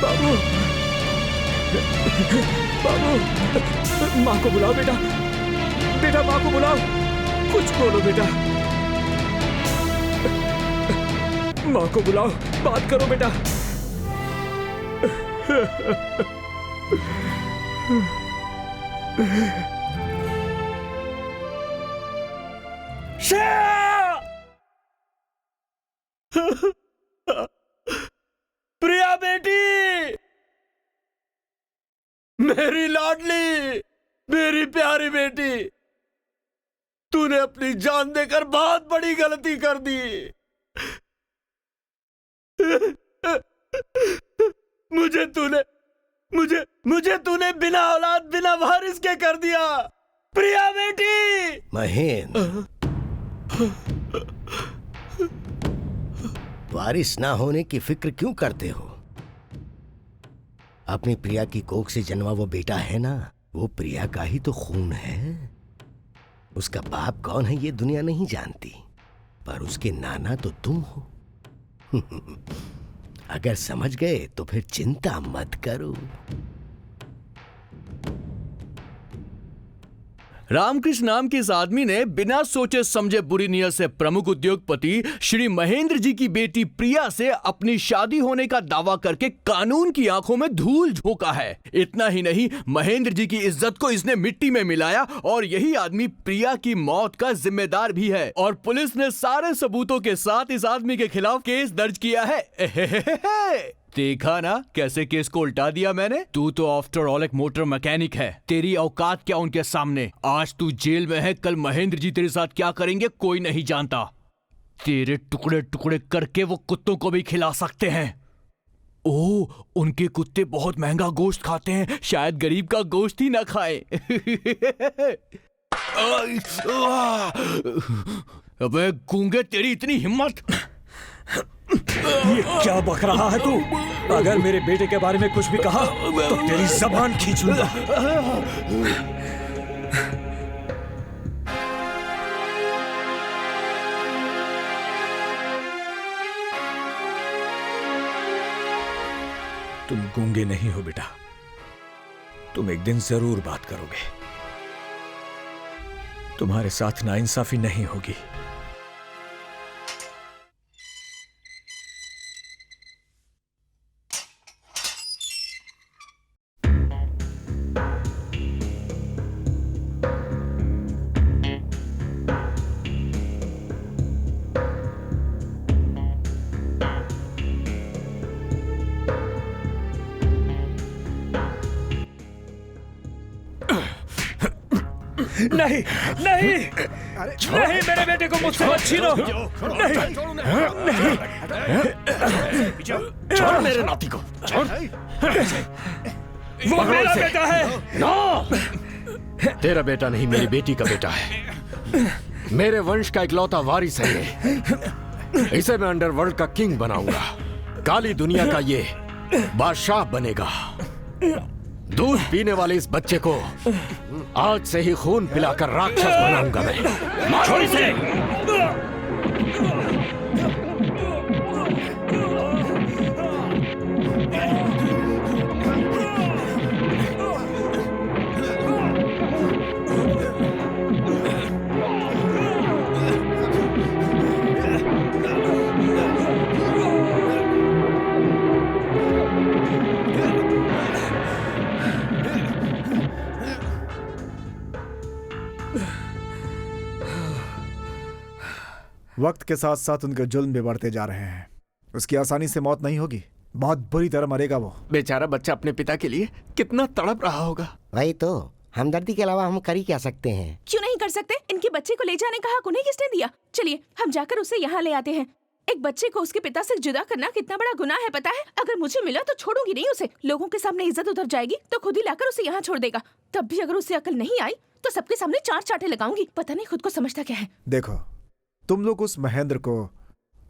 बाबू, बाबू, माँ को बुलाओ बेटा, बेटा माँ को बुलाओ, कुछ बोलो बेटा, माँ को बुलाओ, बात करो बेटा। प्रिया बेटी, मेरी लाडली, मेरी प्यारी बेटी, तूने अपनी जान देकर बहुत बड़ी गलती कर दी। मुझे तूने बिना औलाद, बिना वारिस के कर दिया। प्रिया बेटी। महेंद्र, वारिस ना होने की फिक्र क्यों करते हो? अपनी प्रिया की कोख से जन्मा वो बेटा है ना, वो प्रिया का ही तो खून है। उसका बाप कौन है ये दुनिया नहीं जानती, पर उसके नाना तो तुम हो। अगर समझ गए तो फिर चिंता मत करो। रामकृष्ण नाम के इस आदमी ने बिना सोचे समझे बुरी नीयत से प्रमुख उद्योगपति श्री महेंद्र जी की बेटी प्रिया से अपनी शादी होने का दावा करके कानून की आंखों में धूल झोंका है। इतना ही नहीं, महेंद्र जी की इज्जत को इसने मिट्टी में मिलाया और यही आदमी प्रिया की मौत का जिम्मेदार भी है। और पुलिस ने सारे सबूतों के साथ इस आदमी के खिलाफ केस दर्ज किया है। देखा ना कैसे केस को उल्टा दिया मैंने। तू तो आफ्टर ऑल एक मोटर मैकेनिक है, तेरी औकात क्या उनके सामने। आज तू जेल में है, कल महेंद्र जी तेरे साथ क्या करेंगे कोई नहीं जानता। तेरे टुकड़े टुकड़े करके वो कुत्तों को भी खिला सकते हैं। ओह, उनके कुत्ते बहुत महंगा गोश्त खाते हैं, शायद गरीब का गोश्त ही ना खाए। अबे गूंगे, तेरी इतनी हिम्मत। ये क्या बक रहा है तू? अगर मेरे बेटे के बारे में कुछ भी कहा तो तेरी जबान खींच लूंगा। तुम गूंगे नहीं हो बेटा, तुम एक दिन जरूर बात करोगे। तुम्हारे साथ नाइंसाफी नहीं होगी। नहीं नहीं नहीं, मेरे बेटे को मुझसे मत छीनो। नहीं छोड़ मेरे नाती को, छोड़। वो मेरा बेटा है। नो, तेरा बेटा नहीं, मेरी बेटी का बेटा है। मेरे वंश का इकलौता वारिस है ये। इसे मैं अंडरवर्ल्ड का किंग बनाऊंगा। काली दुनिया का ये बादशाह बनेगा। दूध पीने वाले इस बच्चे को आज से ही खून पिलाकर राक्षस बनाऊंगा मैं। मारो इसे। वक्त के साथ साथ उनके जुल्म भी बढ़ते जा रहे हैं। उसकी आसानी से मौत नहीं होगी, बहुत बुरी तरह मरेगा वो। बेचारा बच्चा अपने पिता के लिए कितना तड़प रहा होगा। वही तो, हमदर्दी के अलावा हम कर ही क्या सकते हैं? क्यों नहीं कर सकते? इनके बच्चे को ले जाने का हक उन्हें किसने दिया? चलिए हम जाकर उसे यहाँ ले आते हैं। एक बच्चे को उसके पिता से जुदा करना कितना बड़ा गुनाह है पता है? अगर मुझे मिला तो छोड़ूंगी नहीं उसे। लोगों के सामने इज्जत उतर जाएगी तो खुद ही लाकर उसे यहाँ छोड़ देगा। तब भी अगर उसे अकल नहीं आई तो सबके सामने 4 चांटे लगाऊंगी। पता नहीं खुद को समझता क्या है। देखो, तुम लोग उस महेंद्र को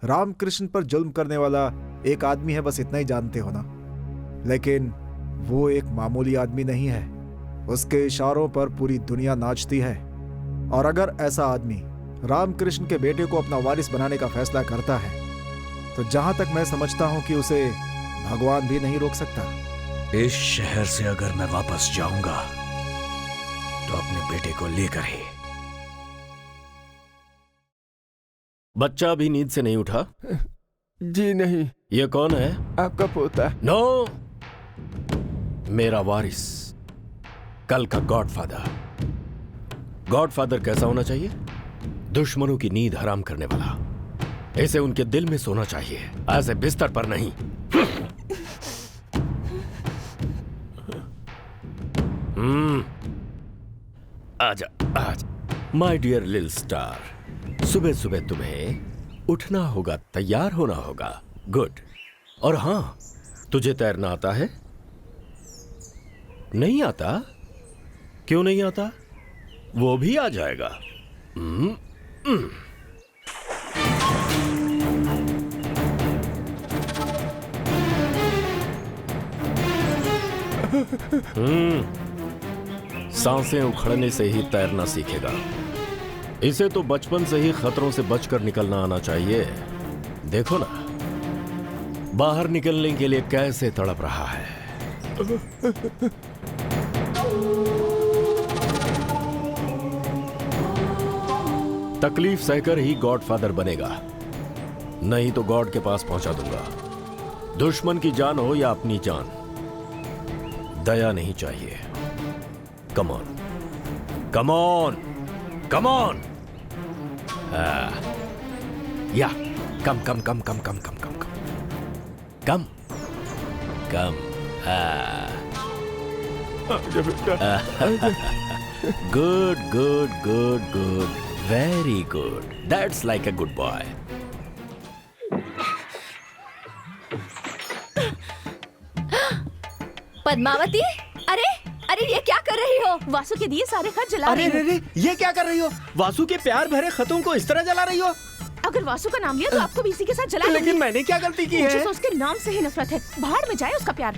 रामकृष्ण पर जुल्म करने वाला एक आदमी है, बस इतना ही जानते हो ना। लेकिन वो एक मामूली आदमी नहीं है। उसके इशारों पर पूरी दुनिया नाचती है। और अगर ऐसा आदमी रामकृष्ण के बेटे को अपना वारिस बनाने का फैसला करता है तो जहां तक मैं समझता हूं कि उसे भगवान भी नहीं रोक सकता। इस शहर से अगर मैं वापस जाऊंगा तो अपने बेटे को लेकर ही। बच्चा अभी नींद से नहीं उठा? जी नहीं। ये कौन है? आपका पोता। नो, मेरा वारिस, कल का गॉडफादर। गॉडफादर कैसा होना चाहिए? दुश्मनों की नींद हराम करने वाला। इसे उनके दिल में सोना चाहिए, ऐसे बिस्तर पर नहीं। आजा आजा माय डियर लिटिल स्टार। सुबह सुबह तुम्हें उठना होगा, तैयार होना होगा। गुड। और हां, तुझे तैरना आता है? नहीं आता? क्यों नहीं आता? वो भी आ जाएगा। सांसें उखड़ने से ही तैरना सीखेगा। इसे तो बचपन से ही खतरों से बचकर निकलना आना चाहिए। देखो ना, बाहर निकलने के लिए कैसे तड़प रहा है। तकलीफ सहकर ही गॉडफादर बनेगा, नहीं तो गॉड के पास पहुंचा दूंगा। दुश्मन की जान हो या अपनी जान, दया नहीं चाहिए। Come on, come on, come on. या come come come come come come come come come good good good good, very good. That's like a good boy. Padmavati, अरे अरे ये क्या कर रही हो? वासु के दिए सारे खत जला रही हो। अरे ये क्या कर रही हो? वासु के प्यार भरे खतों को इस तरह जला रही हो? अगर वासु का नाम लिया तो आपको भी इसी के साथ जला दूंगी। लेकिन मैंने क्या गलती की मुझे है? तो उसके नाम से ही नफरत है। भाड़ में जाए उसका प्यार।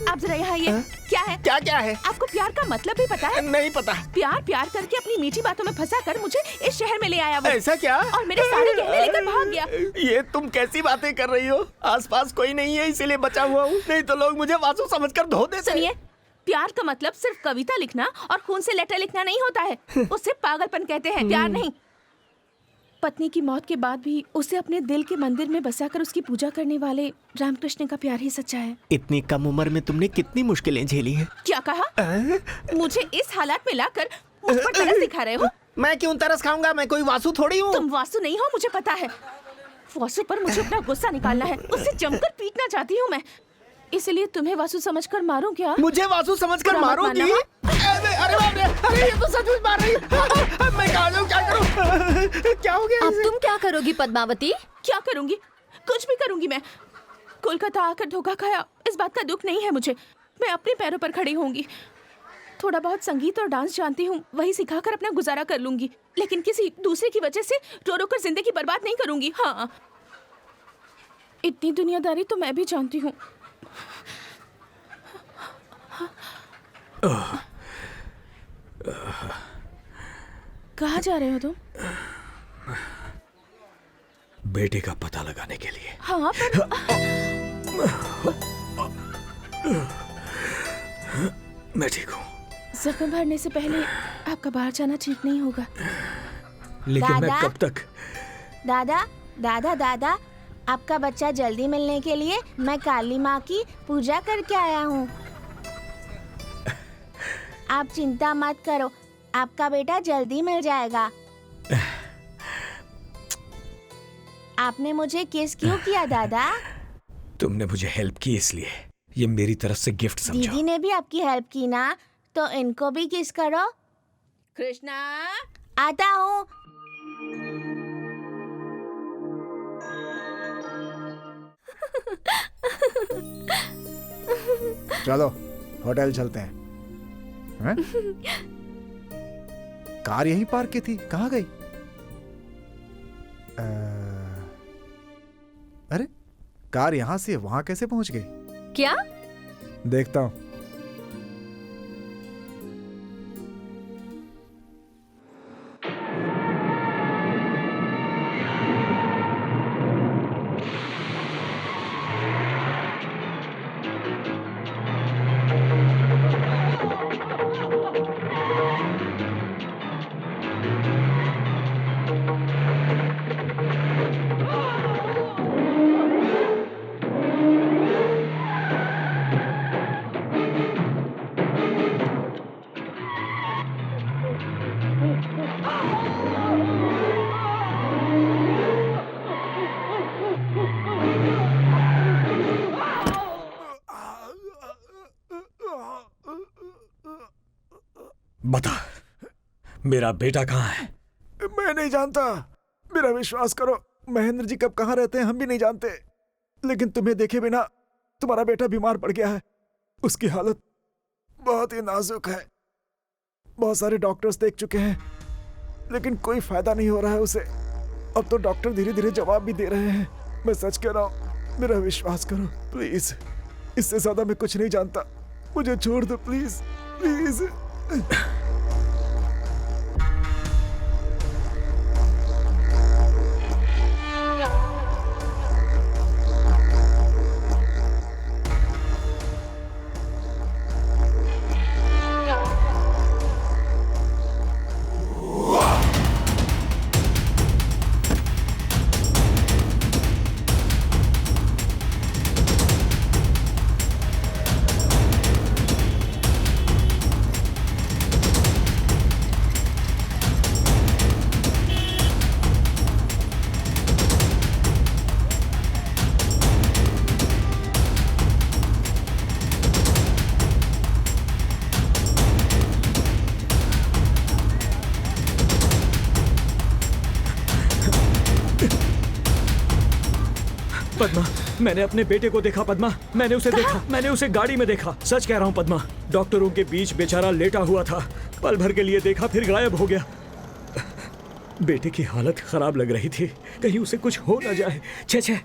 आप जरा यहाँ ये क्या है? क्या क्या है? आपको प्यार का मतलब भी पता है? नहीं पता। प्यार प्यार करके अपनी मीठी बातों में फंसा कर मुझे इस शहर में ले आया वो। ऐसा क्या? और मेरे सारे गहने लेकर भाग गया। ये तुम कैसी बातें कर रही हो? आसपास कोई नहीं है इसीलिए बचा हुआ हूँ, नहीं तो लोग मुझे वासु समझकर धो देते। सुनिए, प्यार का मतलब सिर्फ कविता लिखना और खून से लेटर लिखना नहीं होता है। उससे पागलपन कहते हैं, प्यार नहीं। पत्नी की मौत के बाद भी उसे अपने दिल के मंदिर में बसाकर उसकी पूजा करने वाले रामकृष्ण का प्यार ही सच्चा है। इतनी कम उम्र में तुमने कितनी मुश्किलें झेली हैं। क्या कहा? मुझे इस हालात में लाकर मुझ पर तरस दिखा रहे हो? मैं क्यों तरस खाऊंगा? मैं कोई वासु थोड़ी हूँ। तुम वासु नहीं हो, मुझे पता है। वासु पर मुझे अपना गुस्सा निकालना है, उससे जमकर पीटना चाहती हूँ मैं। इसलिए तुम्हें वासु समझकर मारूं क्या? मुझे वासु समझकर मारोगी? अरे बाप रे! अरे ये तो सचमुच मार रही है। मैं क्या करूं? क्या हो गया अब इसे? तुम क्या करोगी पद्मावती? क्या करूंगी? कुछ भी करूंगी मैं। कोलकाता आकर धोखा खाया, इस बात का दुख नहीं है मुझे। मैं अपने पैरों पर खड़ी होंगी। थोड़ा बहुत संगीत और डांस जानती हूँ, वही सिखाकर अपना गुजारा कर लूंगी, लेकिन किसी दूसरे की वजह से रो रो कर जिंदगी बर्बाद नहीं करूंगी। हाँ, इतनी दुनियादारी तो मैं भी जानती हूँ। कहाँ जा रहे हो तुम? बेटे का पता लगाने के लिए। हाँ, पर मैं ठीक हूँ, जख्म भरने से पहले आपका बाहर जाना ठीक नहीं होगा। लेकिन मैं दादा? कब तक? दादा दादा दादा, आपका बच्चा जल्दी मिलने के लिए मैं काली माँ की पूजा करके आया हूँ। आप चिंता मत करो, आपका बेटा जल्दी मिल जाएगा। आपने मुझे किस क्यों किया दादा? तुमने मुझे हेल्प की इसलिए, ये मेरी तरफ से गिफ्ट समझो। दीदी ने भी आपकी हेल्प की ना, तो इनको भी किस करो। कृष्णा, आता हूँ। चलो होटल चलते हैं। हैं? कार यहीं पार्क की थी, कहाँ गई? अरे कार यहां से वहां कैसे पहुंच गई? क्या? देखता हूं। बता, मेरा बेटा कहाँ है? मैं नहीं जानता, मेरा विश्वास करो। महेंद्र जी कब कहाँ रहते हैं हम भी नहीं जानते, लेकिन तुम्हें देखे बिना तुम्हारा बेटा बीमार पड़ गया है। उसकी हालत बहुत ही नाजुक है। बहुत सारे डॉक्टर्स देख चुके हैं, लेकिन कोई फायदा नहीं हो रहा है उसे। अब तो डॉक्टर धीरे धीरे जवाब भी दे रहे हैं। मैं सच कह रहा हूँ, मेरा विश्वास करो प्लीज। इससे ज्यादा मैं कुछ नहीं जानता, मुझे छोड़ दो प्लीज प्लीज। पद्मा, मैंने अपने बेटे को देखा। पद्मा, मैंने उसे देखा, मैंने उसे गाड़ी में देखा। सच कह रहा हूँ पद्मा, डॉक्टरों के बीच बेचारा लेटा हुआ था। पल भर के लिए देखा, फिर गायब हो गया। बेटे की हालत खराब लग रही थी, कहीं उसे कुछ हो ना जाए। छे छे,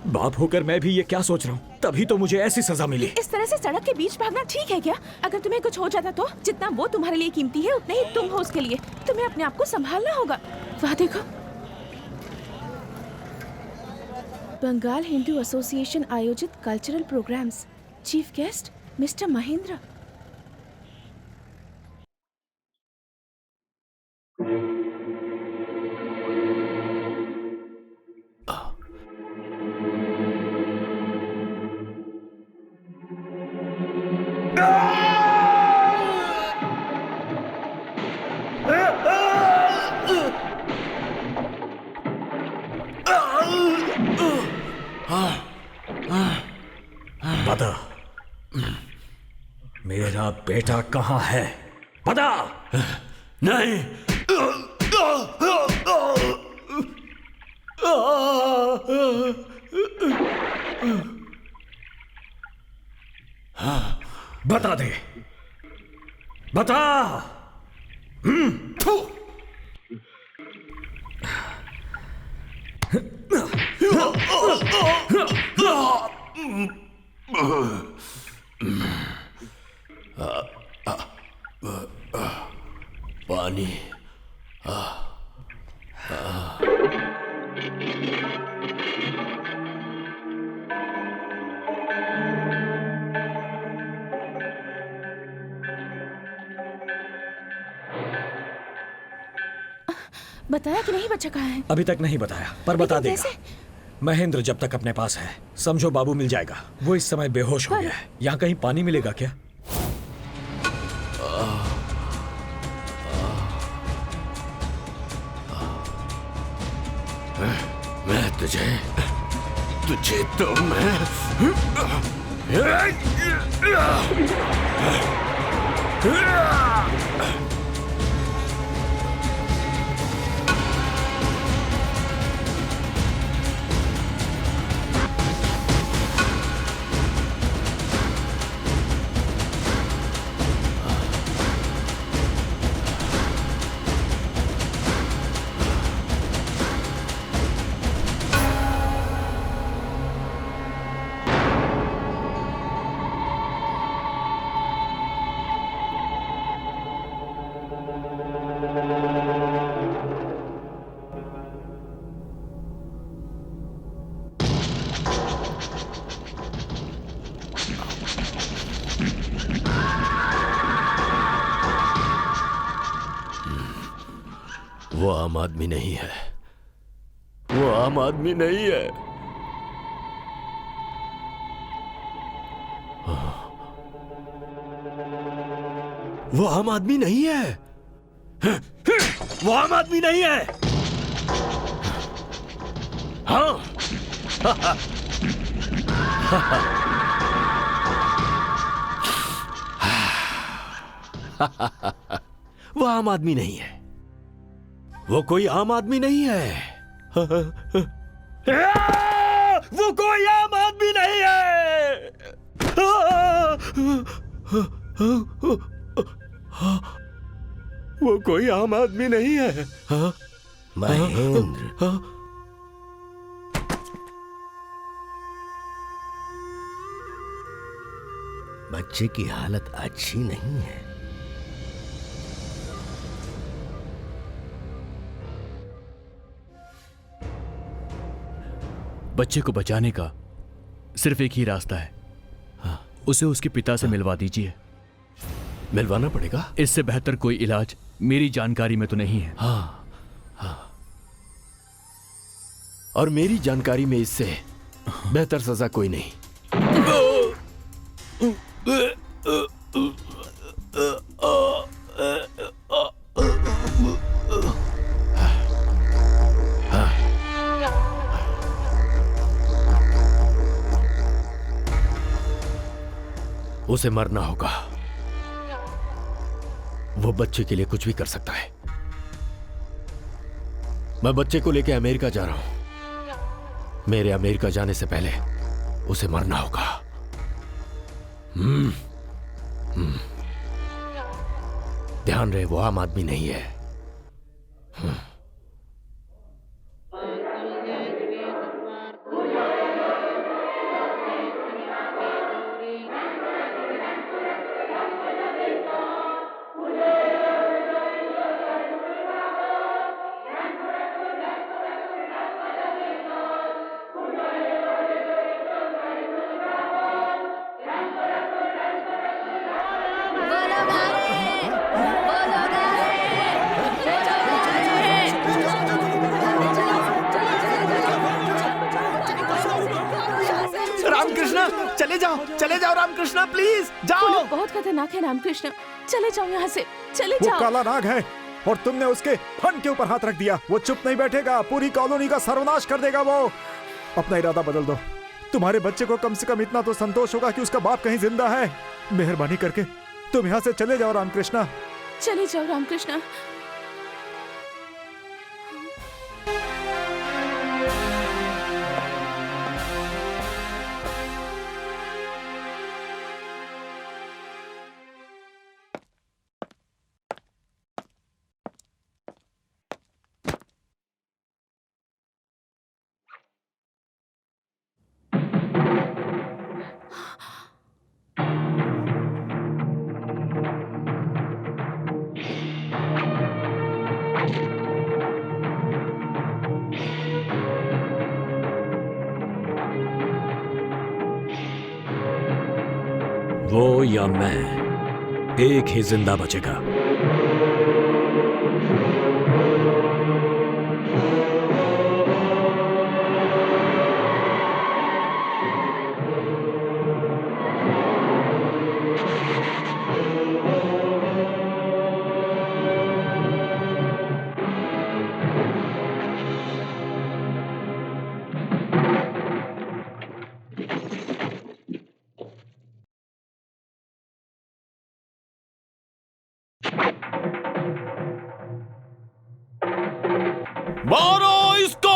बाप होकर मैं भी ये क्या सोच रहा हूँ, तभी तो मुझे ऐसी सजा मिली। इस तरह से सड़क के बीच भागना ठीक है क्या? अगर तुम्हें कुछ हो जाता तो जितना वो तुम्हारे लिए कीमती है, उतने ही तुम हो उसके लिए। तुम्हें अपने आप को संभालना होगा। वहाँ देखो, बंगाल हिंदू एसोसिएशन आयोजित cultural programmes, chief guest mister Mahendra. बता, मेरा बेटा कहाँ है? बता। नहीं। बता दे, बता। थू। पानी। बताया कि नहीं बच्चा कहाँ है? अभी तक नहीं बताया, पर बता लेकिन देगा। कैसे? महेंद्र जब तक अपने पास है, समझो बाबू मिल जाएगा। वो इस समय बेहोश हो गया है। यहाँ कहीं पानी मिलेगा क्या? मैं तुझे तो मैं वो आम आदमी नहीं है। वो आम आदमी नहीं है। वो आम आदमी नहीं है। वो आम आदमी नहीं है। हाँ। वो आम आदमी नहीं है। वो कोई आम आदमी नहीं है। वो कोई आम आदमी नहीं है। वो कोई आम आदमी नहीं है। महेंद्र, बच्चे की हालत अच्छी नहीं है। बच्चे को बचाने का सिर्फ एक ही रास्ता है। उसे उसके पिता से मिलवा दीजिए। मिलवाना पड़ेगा? इससे बेहतर कोई इलाज मेरी जानकारी में तो नहीं है। हाँ, हाँ। और मेरी जानकारी में इससे बेहतर सजा कोई नहीं। उसे मरना होगा। वो बच्चे के लिए कुछ भी कर सकता है। मैं बच्चे को लेकर अमेरिका जा रहा हूं। मेरे अमेरिका जाने से पहले उसे मरना होगा। ध्यान रहे, वो आम आदमी नहीं है। चले जाओ रामकृष्णा, प्लीज जाओ। वो लोग बहुत खतरनाक है रामकृष्ण, चले जाओ यहाँ से, चले वो जाओ। काला नाग है और तुमने उसके फन के ऊपर हाथ रख दिया। वो चुप नहीं बैठेगा, पूरी कॉलोनी का सर्वनाश कर देगा। वो अपना इरादा बदल दो। तुम्हारे बच्चे को कम से कम इतना तो संतोष होगा कि उसका बाप कहीं जिंदा है। मेहरबानी करके तुम यहाँ से चले जाओ रामकृष्णा, चले जाओ रामकृष्णा। वो या मैं, एक ही जिंदा बचेगा। मारो इसको।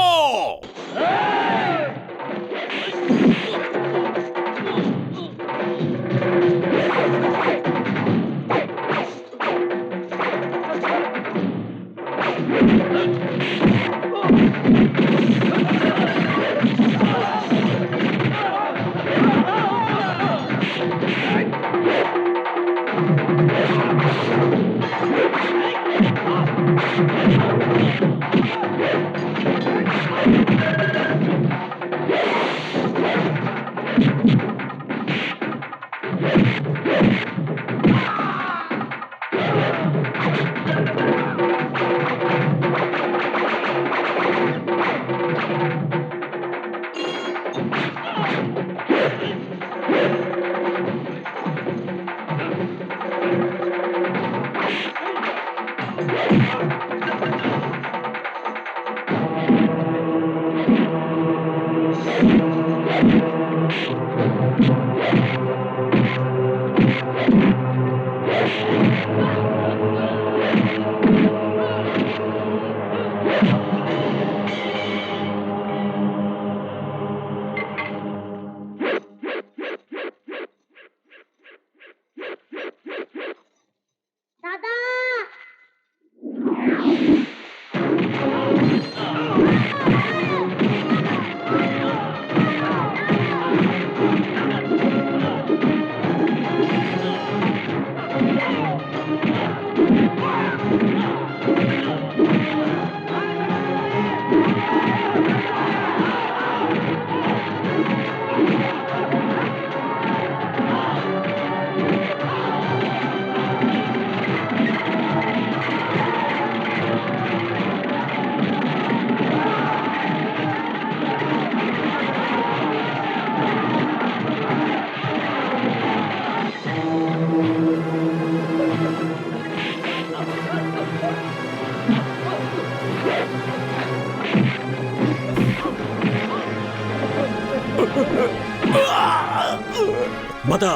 बता,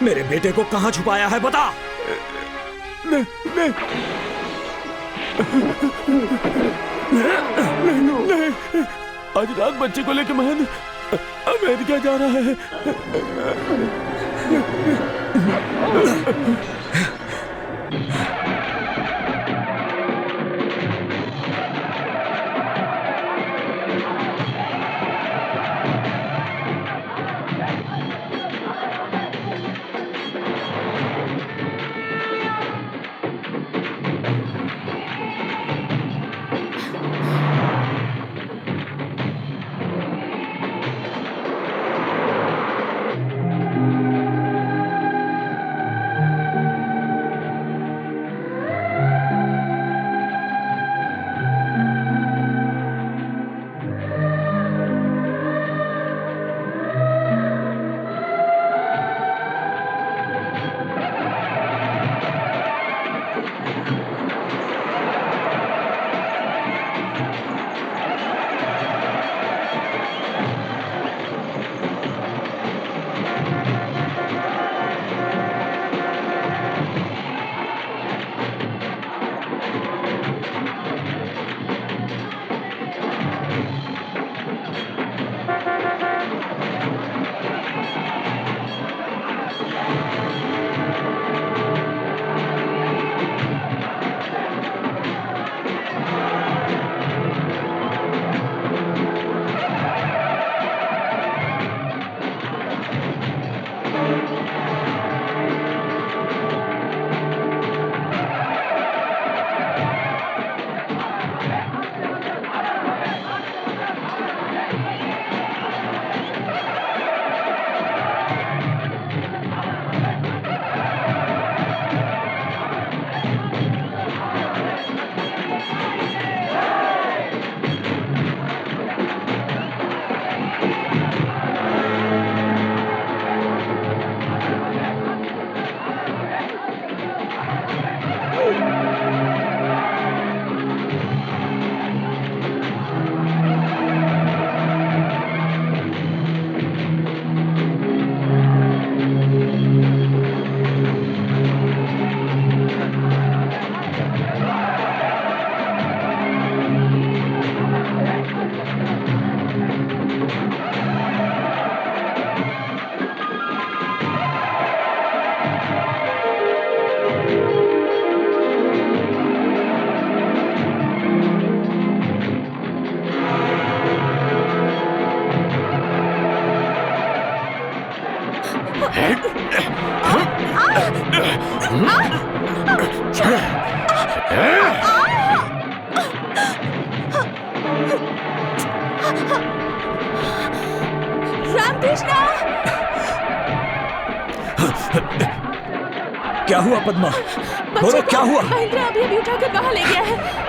मेरे बेटे को कहां छुपाया है, बता। नहीं, आज रात बच्चे को लेकर महन अमेरिका जा रहा है। क्या हुआ पद्मा? बोलो क्या हुआ? महेंद्र अभी अभी उठाकर कहाँ ले गया है?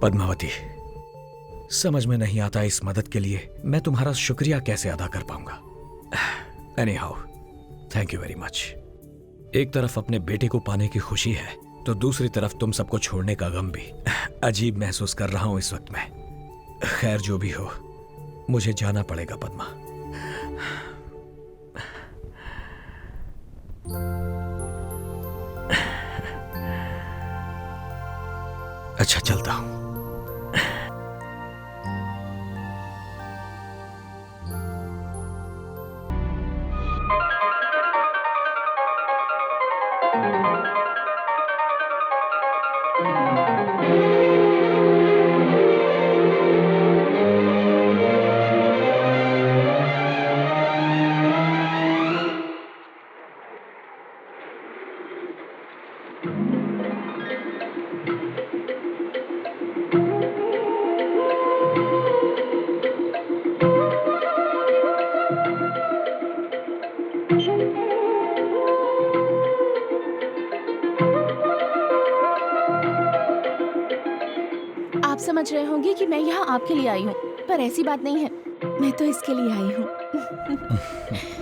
पद्मावती, समझ में नहीं आता इस मदद के लिए मैं तुम्हारा शुक्रिया कैसे अदा कर पाऊंगा। Anyhow, thank you very much. एक तरफ अपने बेटे को पाने की खुशी है तो दूसरी तरफ तुम सबको छोड़ने का गम भी। अजीब महसूस कर रहा हूं इस वक्त में। खैर, जो भी हो, मुझे जाना पड़ेगा पद्मा। अच्छा, चलता हूं। आप समझ रहे होंगे कि मैं यहाँ आपके लिए आई हूँ, पर ऐसी बात नहीं है। मैं तो इसके लिए आई हूँ।